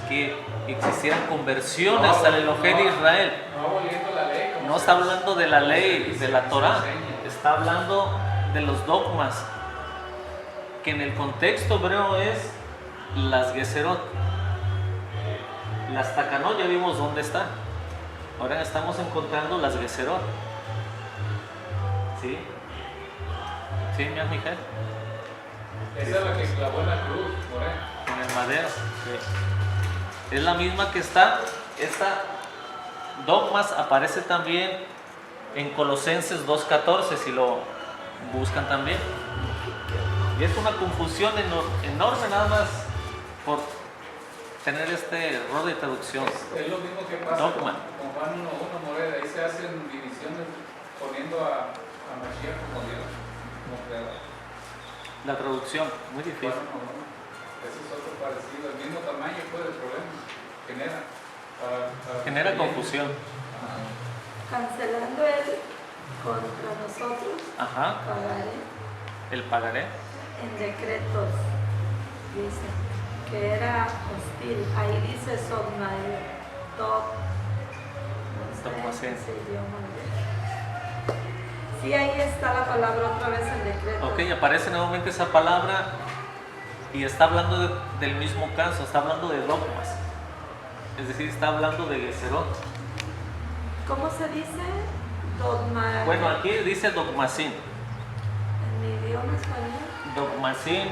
que existieran conversiones al Elohim de Israel. No aboliendo la ley. No está hablando de la ley, de la Torah. Está hablando de los dogmas, que en el contexto hebreo es las Geserot. Las Takanot ya vimos dónde está. Ahora estamos encontrando las Geserot. ¿Sí? ¿Sí, mi Miguel? Esa es la que clavó en la cruz, por ahí. En el madero. Sí. Es la misma que está. Esta dogmas aparece también en Colosenses 2:14, si lo buscan también. Y es una confusión enorme nada más por tener este error de traducción. Es lo mismo que pasa Dogma. con Juan 1:1, Moreda. Ahí se hacen divisiones poniendo a Mashiach como Dios, como creador. La traducción, muy difícil. Juan 1:1. Ese es otro parecido, el mismo tamaño fue el problema. Genera confusión. Cancelando el contra nosotros, Ajá. pagaré El pagaré. en decretos, dice, que era hostil. Ahí dice Sogmael, Dogmacén. Sí, ahí está la palabra otra vez en decretos. Ok, aparece nuevamente esa palabra y está hablando del mismo caso, está hablando de dogmas. Es decir, está hablando de Geserot. ¿Cómo se dice? Dogma. Bueno, aquí dice dogmacín. En mi idioma español. Dogmacín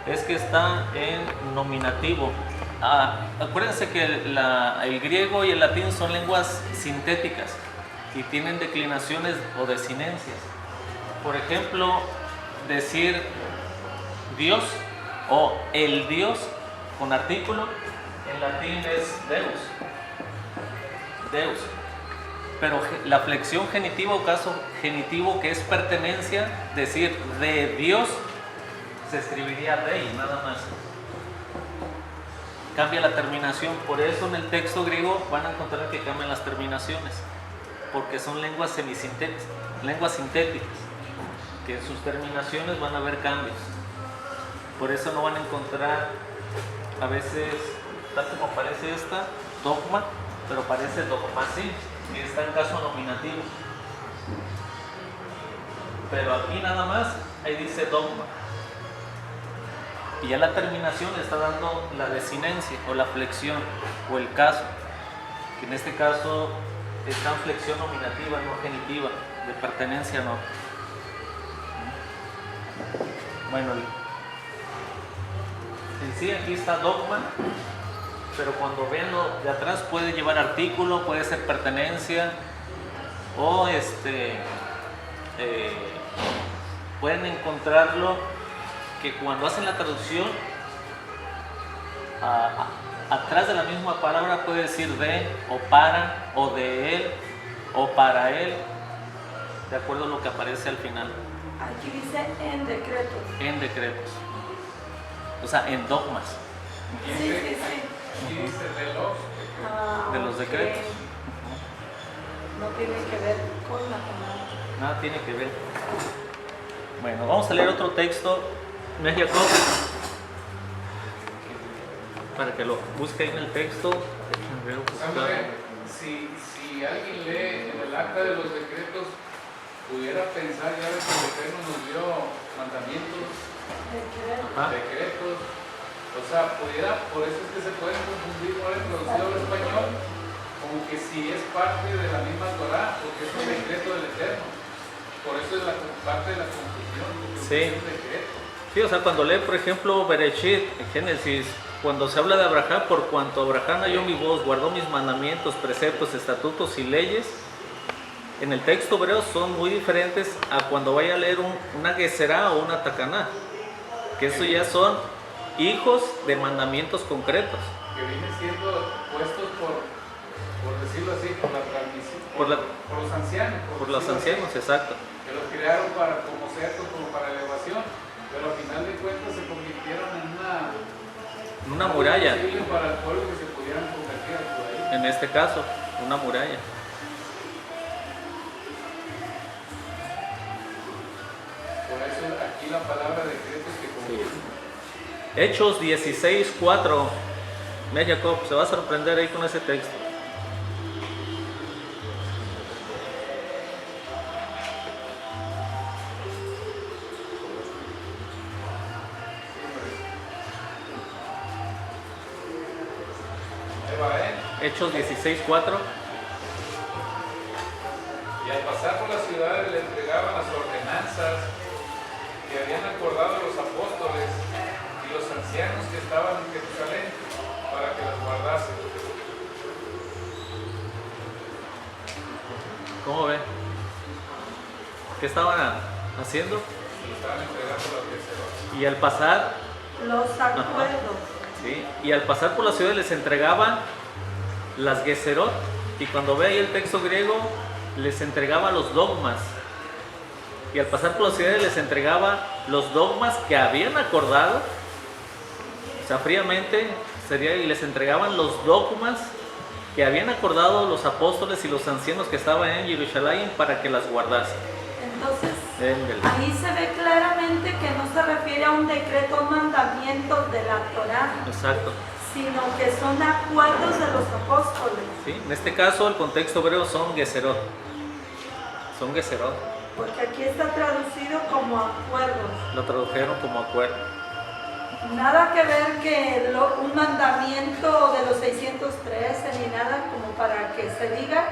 es que está en nominativo. Acuérdense que el griego y el latín son lenguas sintéticas y tienen declinaciones o desinencias. Por ejemplo, decir Dios o el Dios con artículo en latín es Deus. Deus. Pero la flexión genitiva o caso genitivo, que es pertenencia, decir de Dios, se escribiría rey, nada más. Cambia la terminación. Por eso en el texto griego van a encontrar que cambian las terminaciones, porque son lenguas semisintéticas, lenguas sintéticas, que en sus terminaciones van a haber cambios. Por eso no van a encontrar a veces, tal como aparece esta, dogma, pero parece dogmacín, y está en caso nominativo. Pero aquí nada más, ahí dice dogma. Y ya la terminación le está dando la desinencia o la flexión o el caso, que en este caso está en flexión nominativa, no genitiva, de pertenencia no. Bueno, en sí aquí está dogma, pero cuando vean lo de atrás puede llevar artículo, puede ser pertenencia o pueden encontrarlo que cuando hacen la traducción atrás de la misma palabra puede decir de o para o de él o para él, de acuerdo a lo que aparece al final. Aquí dice en decretos. En decretos, o sea, en dogmas. Sí, sí, sí. Aquí dice De los ok. decretos. No tiene que ver con la palabra. Nada tiene que ver. Bueno, vamos a leer otro texto, Jacob, para que lo busque en el texto. Si alguien lee en el acta de los decretos, pudiera pensar, ya ves que el Eterno nos dio mandamientos, decretos, o sea, pudiera, por eso es que se pueden confundir por el traducido al español, como que si es parte de la misma Torah, porque es un decreto del Eterno. Por eso es parte de la confusión, porque Sí. es un decreto. Sí, o sea, cuando lee, por ejemplo, Bereshit, en Génesis, cuando se habla de Abraham, por cuanto Abraham oyó mi voz, guardó mis mandamientos, preceptos, estatutos y leyes, en el texto hebreo son muy diferentes a cuando vaya a leer una Geserá o una Takaná, que eso ya son hijos de mandamientos concretos. Que vienen siendo puestos por decirlo así, por la transmisión, por los ancianos. Por los ancianos, exacto. Que los crearon para como cercos, como para elevación, pero al final de cuentas se convirtieron en Una muralla, posible para el pueblo que se pudieran convertir por ahí. en este caso, una muralla. Por eso aquí la palabra decreto es que confunde. Hechos 16:4. Mira, Jacob, se va a sorprender ahí con ese texto. Ahí va, Hechos 16:4. Y al pasar por las ciudades le entregaban las ordenanzas que habían acordado los apóstoles y los ancianos que estaban en Jerusalén para que las guardasen. ¿Cómo ve? ¿Qué estaban haciendo? Y estaban entregando las Geceroth. Y al pasar, Los acuerdos. ¿sí? Y al pasar por la ciudad les entregaban las Geceroth, y cuando ve ahí el texto griego, les entregaba los dogmas. Y al pasar por la ciudad les entregaba los dogmas que habían acordado, o sea, fríamente sería, y les entregaban los dogmas que habían acordado los apóstoles y los ancianos que estaban en Jerusalén para que las guardasen. Entonces, Éndele. ahí se ve claramente que no se refiere a un decreto o mandamiento de la Torá, Exacto. sino que son acuerdos de los apóstoles. ¿Sí? En este caso el contexto hebreo son Geceroth. Son Geceroth. Porque aquí está traducido como acuerdos. Lo tradujeron como acuerdo. Nada que ver que un mandamiento de los 613 ni nada como para que se diga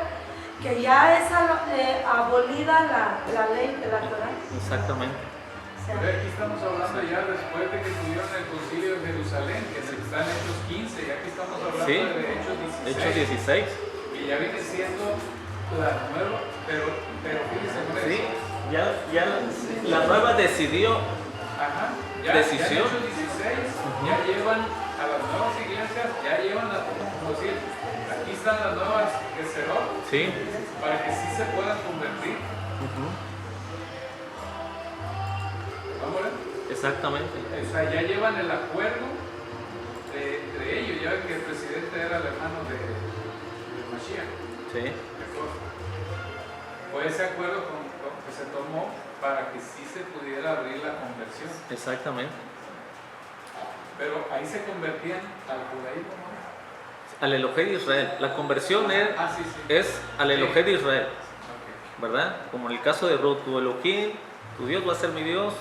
que ya es abolida la ley de la Torá. Exactamente. O sea, Pero aquí estamos hablando ya después de que tuvieron el concilio de Jerusalén, que están en Hechos 15, y aquí estamos hablando Sí. de Hechos 16. Hechos 16. Que ya viene siendo la nueva, pero fíjense, no es- Sí, ya la nueva decidió. Ajá, ya Decisión. en Hechos 16 ya llevan a las nuevas iglesias, ya llevan a, como decir, aquí están las nuevas Geceroth, Sí. para que sí se puedan convertir. Ujú. ¿Vamos a ver? Exactamente. O sea, ya llevan el acuerdo entre ellos, ya ven que el presidente era el hermano de Mashiach. Sí. Fue ese acuerdo que se tomó para que sí se pudiera abrir la conversión. Exactamente. Pero ahí se convertían al judaísmo, ¿no? Al Elohim de Israel. La conversión Sí, sí. es al Elohim de Israel, Ok. ¿verdad? Como en el caso de Ruth, tu Elohim, tu Dios va a ser mi Dios,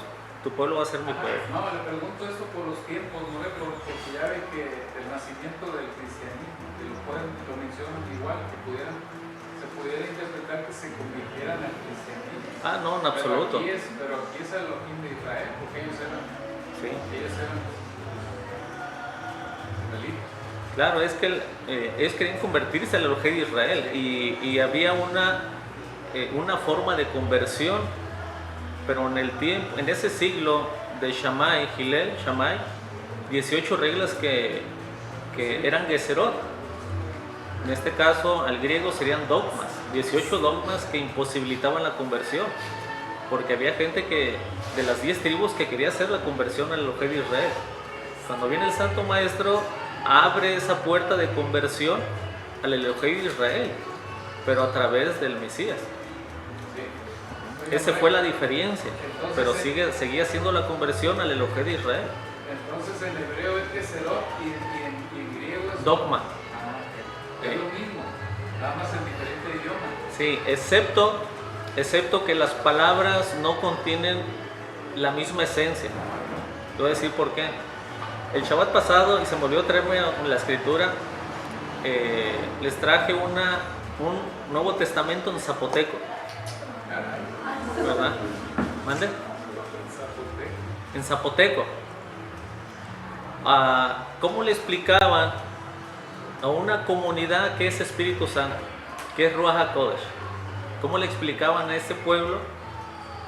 tu pueblo va a ser mi pueblo. No, le pregunto esto por los tiempos, ¿no? Porque ya ve que el nacimiento del cristianismo, que lo mencionan igual, que se pudiera interpretar que se convirtieran al cristianismo. Ah, no, en absoluto. Pero aquí es el Elohim de Israel, porque ellos eran Sí. israelitas. Claro, es que ellos querían convertirse al Elohim de Israel y había una forma de conversión, pero en ese siglo de Shammai, Hillel, Shammai, 18 reglas que eran Geceroth. En este caso, al griego serían dogmas, 18 dogmas que imposibilitaban la conversión, porque había gente de las 10 tribus que quería hacer la conversión al Elohim de Israel. Cuando viene el Santo Maestro, abre esa puerta de conversión al Elohim de Israel, pero a través del Mesías. Sí. Esa fue la diferencia, Entonces, pero seguía siendo la conversión al Elohim de Israel. Entonces en hebreo es Geceroth y en griego es Dogma. Es lo mismo, nada más en diferente idioma. Sí, excepto que las palabras no contienen la misma esencia. Te voy a decir por qué. El Shabbat pasado, y se me olvidó traerme la escritura, les traje un Nuevo Testamento en zapoteco. ¿Verdad? ¿Mande? En zapoteco. ¿Cómo le explicaban a una comunidad que es Espíritu Santo, que es Ruach HaKodesh? ¿Cómo le explicaban a ese pueblo,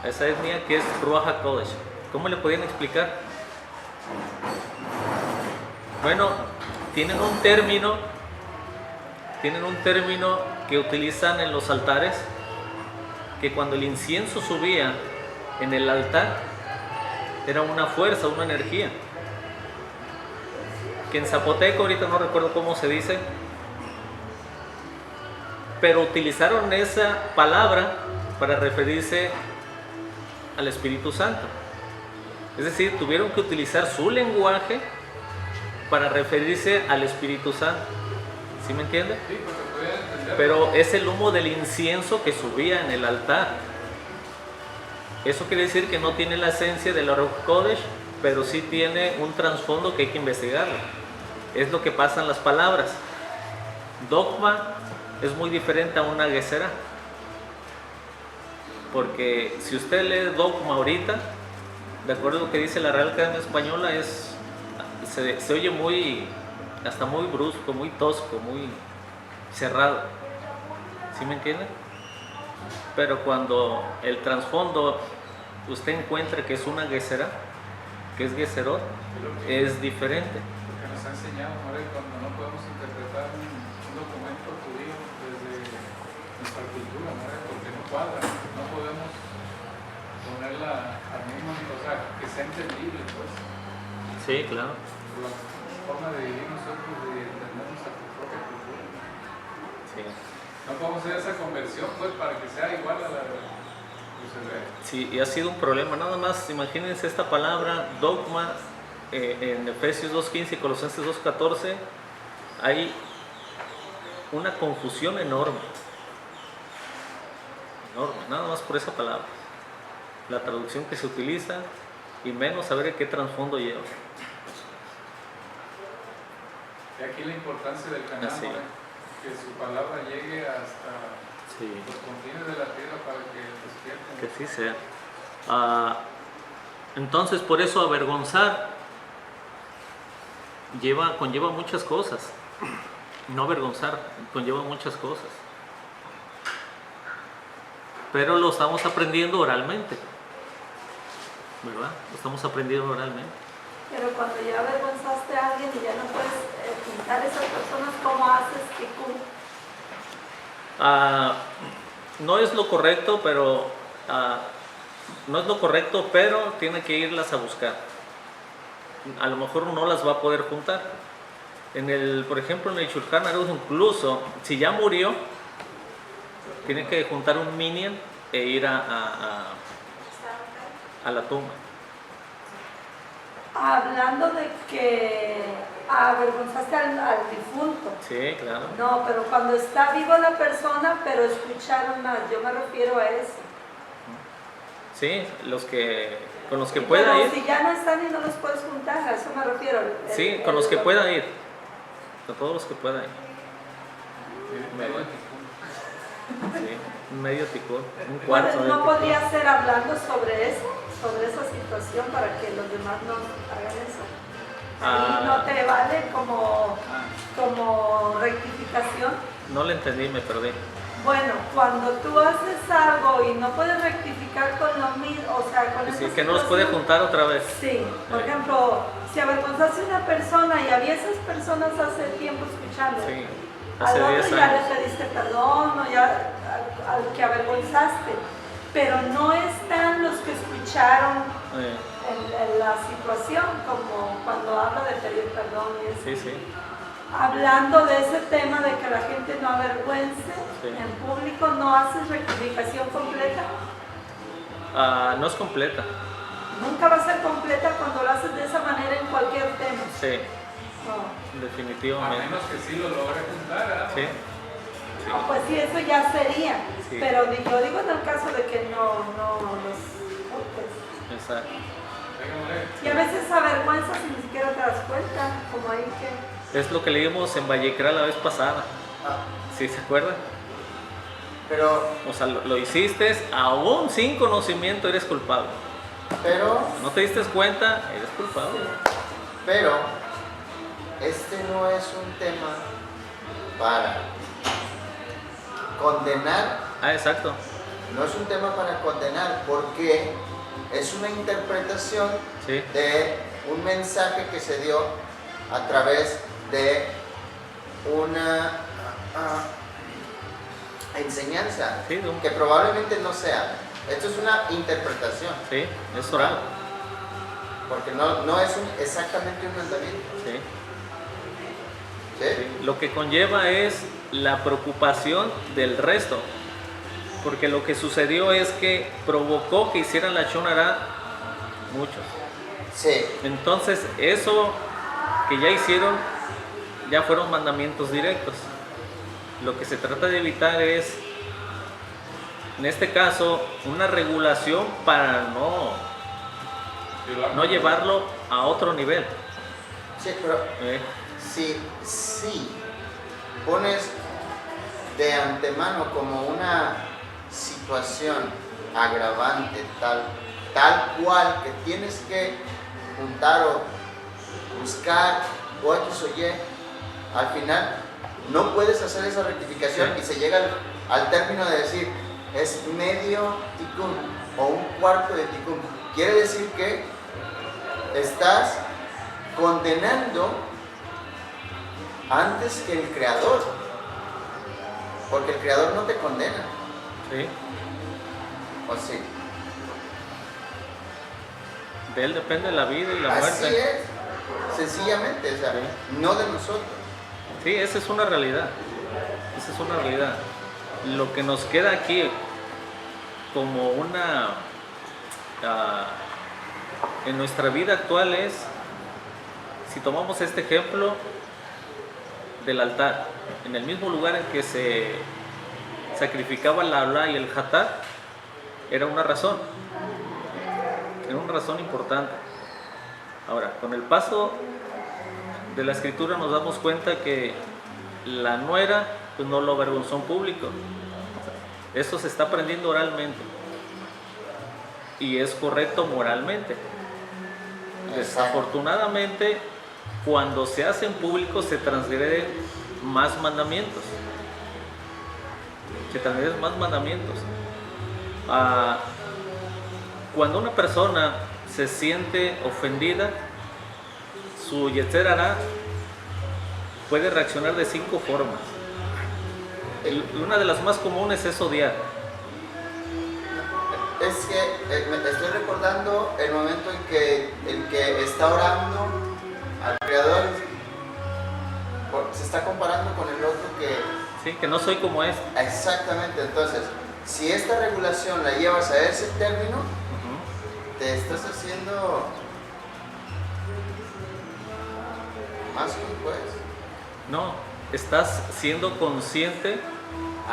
a esa etnia que es Ruach HaKodesh? ¿Cómo le podían explicar? Bueno, tienen un término que utilizan en los altares, que cuando el incienso subía en el altar, era una fuerza, una energía. Que en zapoteco, ahorita no recuerdo cómo se dice, pero utilizaron esa palabra para referirse al Espíritu Santo. Es decir, tuvieron que utilizar su lenguaje para referirse al Espíritu Santo. ¿Sí me entiende? Sí, porque podían entender. Pero es el humo del incienso que subía en el altar. Eso quiere decir que no tiene la esencia del Ruach Kodesh, pero sí tiene un trasfondo que hay que investigarlo. Es lo que pasa en las palabras. Dogma es muy diferente a una gesera. Porque si usted lee dogma ahorita, de acuerdo a lo que dice la Real Academia Española, se oye hasta muy brusco, muy tosco, muy cerrado. ¿Sí me entiende? Pero cuando el trasfondo usted encuentra que es una gesera, que es geserot, es diferente. Porque nos ha enseñado, More, cuando no podemos interpretar un documento judío desde nuestra cultura, More, porque no cuadra, no podemos ponerla al mismo nivel, o sea, que sea entendible, pues. Sí, claro. Por la forma de vivir nosotros, de entender nuestra propia cultura. Sí. No podemos hacer esa conversión, pues, para que sea igual a la de los hebreos. Sí, y ha sido un problema. Nada más, imagínense esta palabra, dogma, en Efesios 2.15 y Colosenses 2.14, hay una confusión enorme. Enorme, nada más por esa palabra. La traducción que se utiliza y menos saber qué trasfondo lleva. Y aquí la importancia del canal, Así. que su palabra llegue hasta Sí. los confines de la tierra para que despierten. Que sí sea. Entonces, por eso avergonzar conlleva muchas cosas. No avergonzar conlleva muchas cosas. Pero lo estamos aprendiendo oralmente. ¿Verdad? Lo estamos aprendiendo oralmente. Pero cuando ya avergonzaste a alguien y ya no puedes pintar a esas personas, ¿cómo haces tikkun? No es lo correcto, pero tiene que irlas a buscar. A lo mejor no las va a poder juntar. Por ejemplo, en el Shulchan Aruch, incluso si ya murió, tiene que juntar un minyan e ir a la tumba. Hablando de que avergonzaste al difunto. Sí, claro. No, pero cuando está viva la persona, pero escucharon más, yo me refiero a eso. Sí, con los que pueda pero ir. si ya no están y no los puedes juntar, a eso me refiero. Sí, con los que pueda ir. Con todos los que pueda ir. Sí, un medio tikkun, un cuarto. ¿No podría ser hablando sobre eso? Sobre esa situación para que los demás no hagan eso. ¿Y no te vale como rectificación? No le entendí, me perdí. Bueno, cuando tú haces algo y no puedes rectificar con lo mismo, o sea, con Sí, esa que no los puede situación, juntar otra vez. Sí, por ejemplo, si avergonzaste a una persona y había esas personas hace tiempo escuchando, Sí, hace al 10 otro ya años. le pediste perdón o ya al que avergonzaste, pero no están los que escucharon en la situación, como cuando habla de pedir perdón y eso. Sí, sí. Hablando de ese tema de que la gente no avergüence Sí. en público, ¿no haces rectificación completa? No es completa. Nunca va a ser completa cuando lo haces de esa manera en cualquier tema. Sí, No. A definitivamente. menos que sí lo logre juntar, ¿verdad? Sí. Ah, pues sí, eso ya sería. Sí. Pero yo digo en el caso de que no los juntes. Exacto. Y a veces avergüenzas y ni siquiera te das cuenta, como ahí que... Es lo que leímos en Vallecra la vez pasada. ¿Sí se acuerdan? Pero, O sea, lo hiciste, aún sin conocimiento eres culpable. No te diste cuenta, eres culpable. pero, este no es un tema para condenar, Exacto. no es un tema para condenar, porque es una interpretación Sí. de un mensaje que se dio a través de una enseñanza Sí, que probablemente no sea. Esto es una interpretación, sí, es oral. porque no es exactamente un mandamiento. Sí. ¿Sí? Sí. Lo que conlleva es la preocupación del resto. Porque lo que sucedió es que provocó que hicieran la Shonara muchos. Sí. Entonces, eso que ya hicieron, ya fueron mandamientos directos. Lo que se trata de evitar es, en este caso, una regulación para no llevarlo a otro nivel. Sí, pero si pones de antemano como una situación agravante tal cual que tienes que juntar o buscar o X o Y, al final no puedes hacer esa rectificación y se llega al término de decir es medio tikkun o un cuarto de tikkun. Quiere decir que estás condenando antes que el Creador, porque el Creador no te condena. Sí. ¿O sí? De él depende la vida y la muerte. Así es, sencillamente, o sea, no de nosotros. Sí, esa es una realidad. Esa es una realidad. Lo que nos queda aquí como una... en nuestra vida actual es, si tomamos este ejemplo del altar, en el mismo lugar en que se sacrificaba la Alá y el Hatat, era una razón importante. Ahora, con el paso de la escritura nos damos cuenta que la nuera pues no lo avergonzó en público. Esto se está aprendiendo oralmente y es correcto moralmente. Desafortunadamente, cuando se hace en público se transgreden más mandamientos. Cuando una persona se siente ofendida, su Yetzer Hará puede reaccionar de 5 formas. Una de las más comunes es odiar. Es que me estoy recordando el momento en que el que está orando al Creador se está comparando con el otro que... Sí, que no soy como este. Exactamente, entonces, si esta regulación la llevas a ese término, te estás haciendo más pues. No, estás siendo consciente,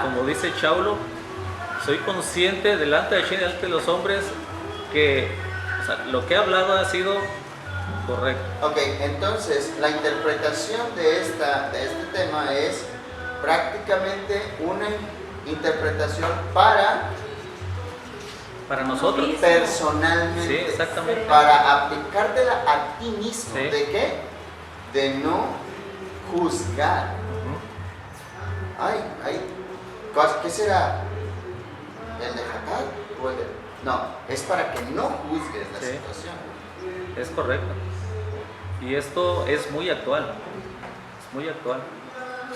como dice Chaulo, soy consciente delante de Hashem, delante de los hombres, que lo que he hablado ha sido correcto. Ok, entonces la interpretación de este tema es prácticamente una interpretación para nosotros. Personalmente. Sí, exactamente. Para aplicártela a ti mismo. Sí. ¿De qué? De no juzgar. ¿Qué será? ¿El de Hatat? No, es para que no juzgues la situación. Es correcto. Y esto es muy actual. Es muy actual.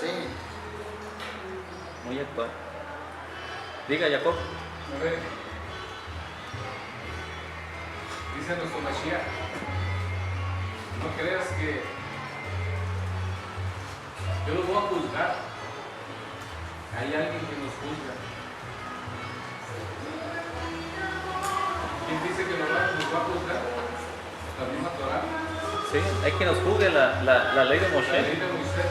Sí. Muy actual. Diga, Jacob. A ver, dice nuestro Mashiach, no creas que yo lo voy a juzgar. Hay alguien que nos juzga. ¿Quién dice que nos va a juzgar? La misma Torah. Sí, hay que nos juzgue la ley de Moshe. La ley de Moisés.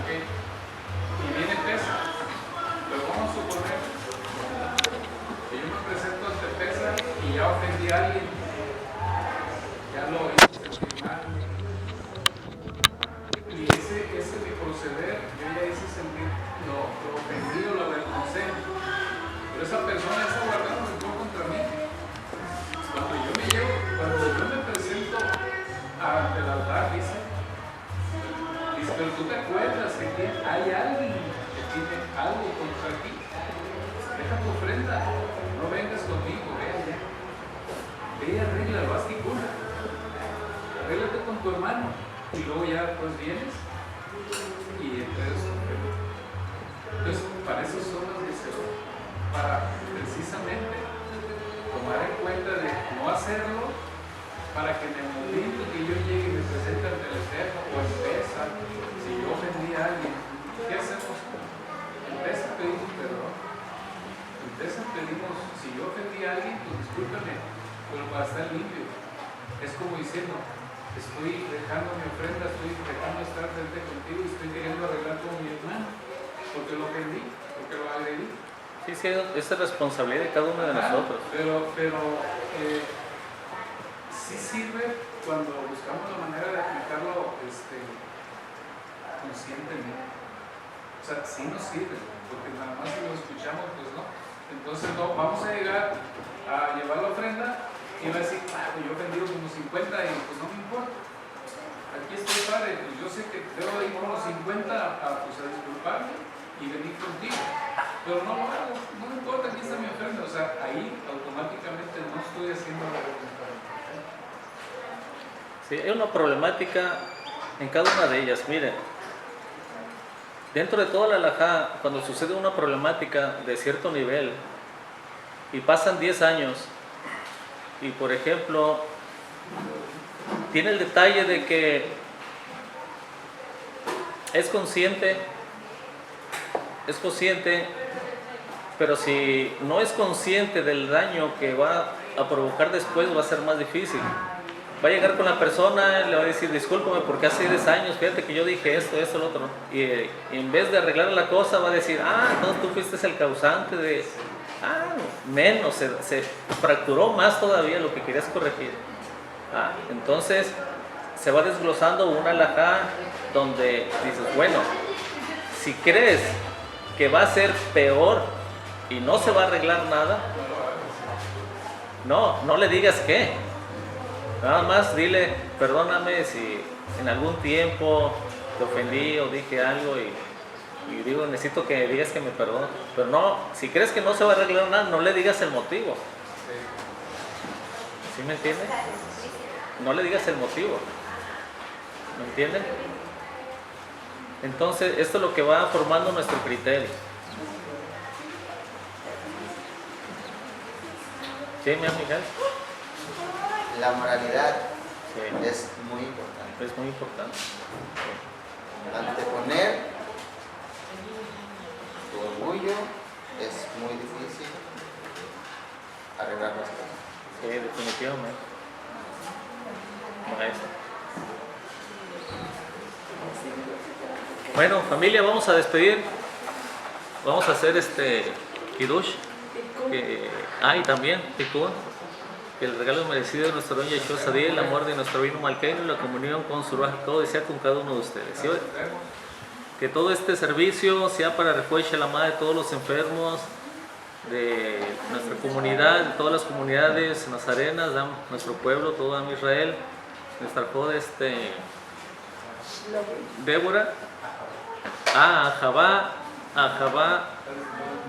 Okay. Y viene Pesa. Pero vamos a suponer que yo me presento ante Pesa y ya ofendí a alguien. Ya lo hice sentir mal. Y ese mi proceder, yo ya hice sentir lo ofendido, lo avergoncé. Pero esa persona está guardando el todo contra mí. Cuando yo me presento ante el altar, dice, pero tú te acuerdas que hay alguien que tiene algo contra ti. Deja tu ofrenda, no vengas conmigo, ve allá. Ve y arréglalo, haz ticuna. Arréglate con tu hermano. Y luego ya pues vienes y entregas tu ofrenda. Entonces, para eso son las deseos, para precisamente tomar en cuenta de no hacerlo, para que en el momento que yo llegue y me presente ante el Eterno o empieza, si yo ofendí a alguien, ¿qué hacemos? Empieza a pedir perdón. Empieza a pedimos, si yo ofendí a alguien, pues discúlpame, pero para estar limpio. Es como diciendo, estoy dejando mi ofrenda, estoy dejando estar frente contigo y estoy queriendo arreglar con mi hermano, porque lo ofendí, porque lo agredí. Sí, esa es responsabilidad de cada uno de nosotros. Pero sí sirve cuando buscamos la manera de aplicarlo conscientemente. O sea, sí nos sirve, porque nada más si lo escuchamos, pues no. Entonces no, vamos a llegar a llevar la ofrenda y va a decir, pues yo he vendido como 50 y pues no me importa. Aquí estoy, padre, pues yo sé que debo ir con los 50 pues, a disculparme y venir contigo. Pero no lo hago, no me importa, aquí está mi ofrenda. O sea, ahí automáticamente no estoy haciendo la voluntad. Sí, hay una problemática en cada una de ellas. Miren, dentro de toda la halajá, cuando sucede una problemática de cierto nivel y pasan 10 años y por ejemplo tiene el detalle de que es consciente, pero si no es consciente del daño que va a provocar después, va a ser más difícil. Va a llegar con la persona y le va a decir, discúlpame porque hace 10 años, fíjate que yo dije esto, lo otro. Y en vez de arreglar la cosa, va a decir, entonces tú fuiste el causante de... menos, se fracturó más todavía lo que querías corregir. Entonces se va desglosando una halajá donde dices, bueno, si crees que va a ser peor y no se va a arreglar nada, no le digas qué. Nada más dile, perdóname si en algún tiempo te ofendí o dije algo y digo, necesito que digas que me perdono. Pero no, si crees que no se va a arreglar nada, no le digas el motivo. ¿Sí me entienden? No le digas el motivo. ¿Me entienden? Entonces, esto es lo que va formando nuestro criterio. ¿Sí, mi amiga? La moralidad Sí. es muy importante. Es muy importante. Anteponer tu orgullo es muy difícil arreglar las cosas. Sí, definitivamente. Maestro. Bueno, familia, vamos a despedir. Vamos a hacer Kiddush. Y también Tikkun. Que el regalo merecido de nuestro don Yeshua Sadie, el amor de nuestro vino Malkeinu y la comunión con su Ruach todo sea con cada uno de ustedes. ¿Sí? Que todo este servicio sea para refugio Shalomá de todos los enfermos de nuestra comunidad, de todas las comunidades nazarenas, de nuestro pueblo, todo Am Israel, nuestra joven Débora, Ajabá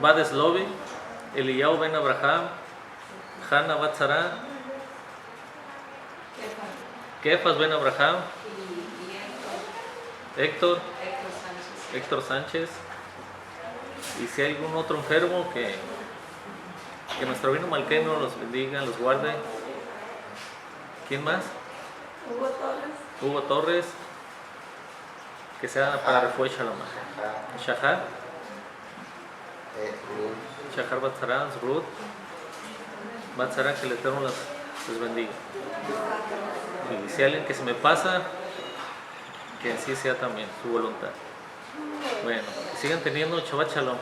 Badeslovi, Eliyahu Ben Abraham, Hanna Batzara, Kefas Ben Abraham, Héctor Sánchez, y si hay algún otro enfermo, que nuestro vino Malkeinu los bendiga, los guarde. ¿Quién más? Hugo Torres, que sea para refugio Shalom. Shahar Batzara, Ruth Batzara, que el Eterno les bendiga. Y si hay alguien que se me pasa, que así sea también su voluntad. Bueno, que sigan teniendo Shabbat Shalom.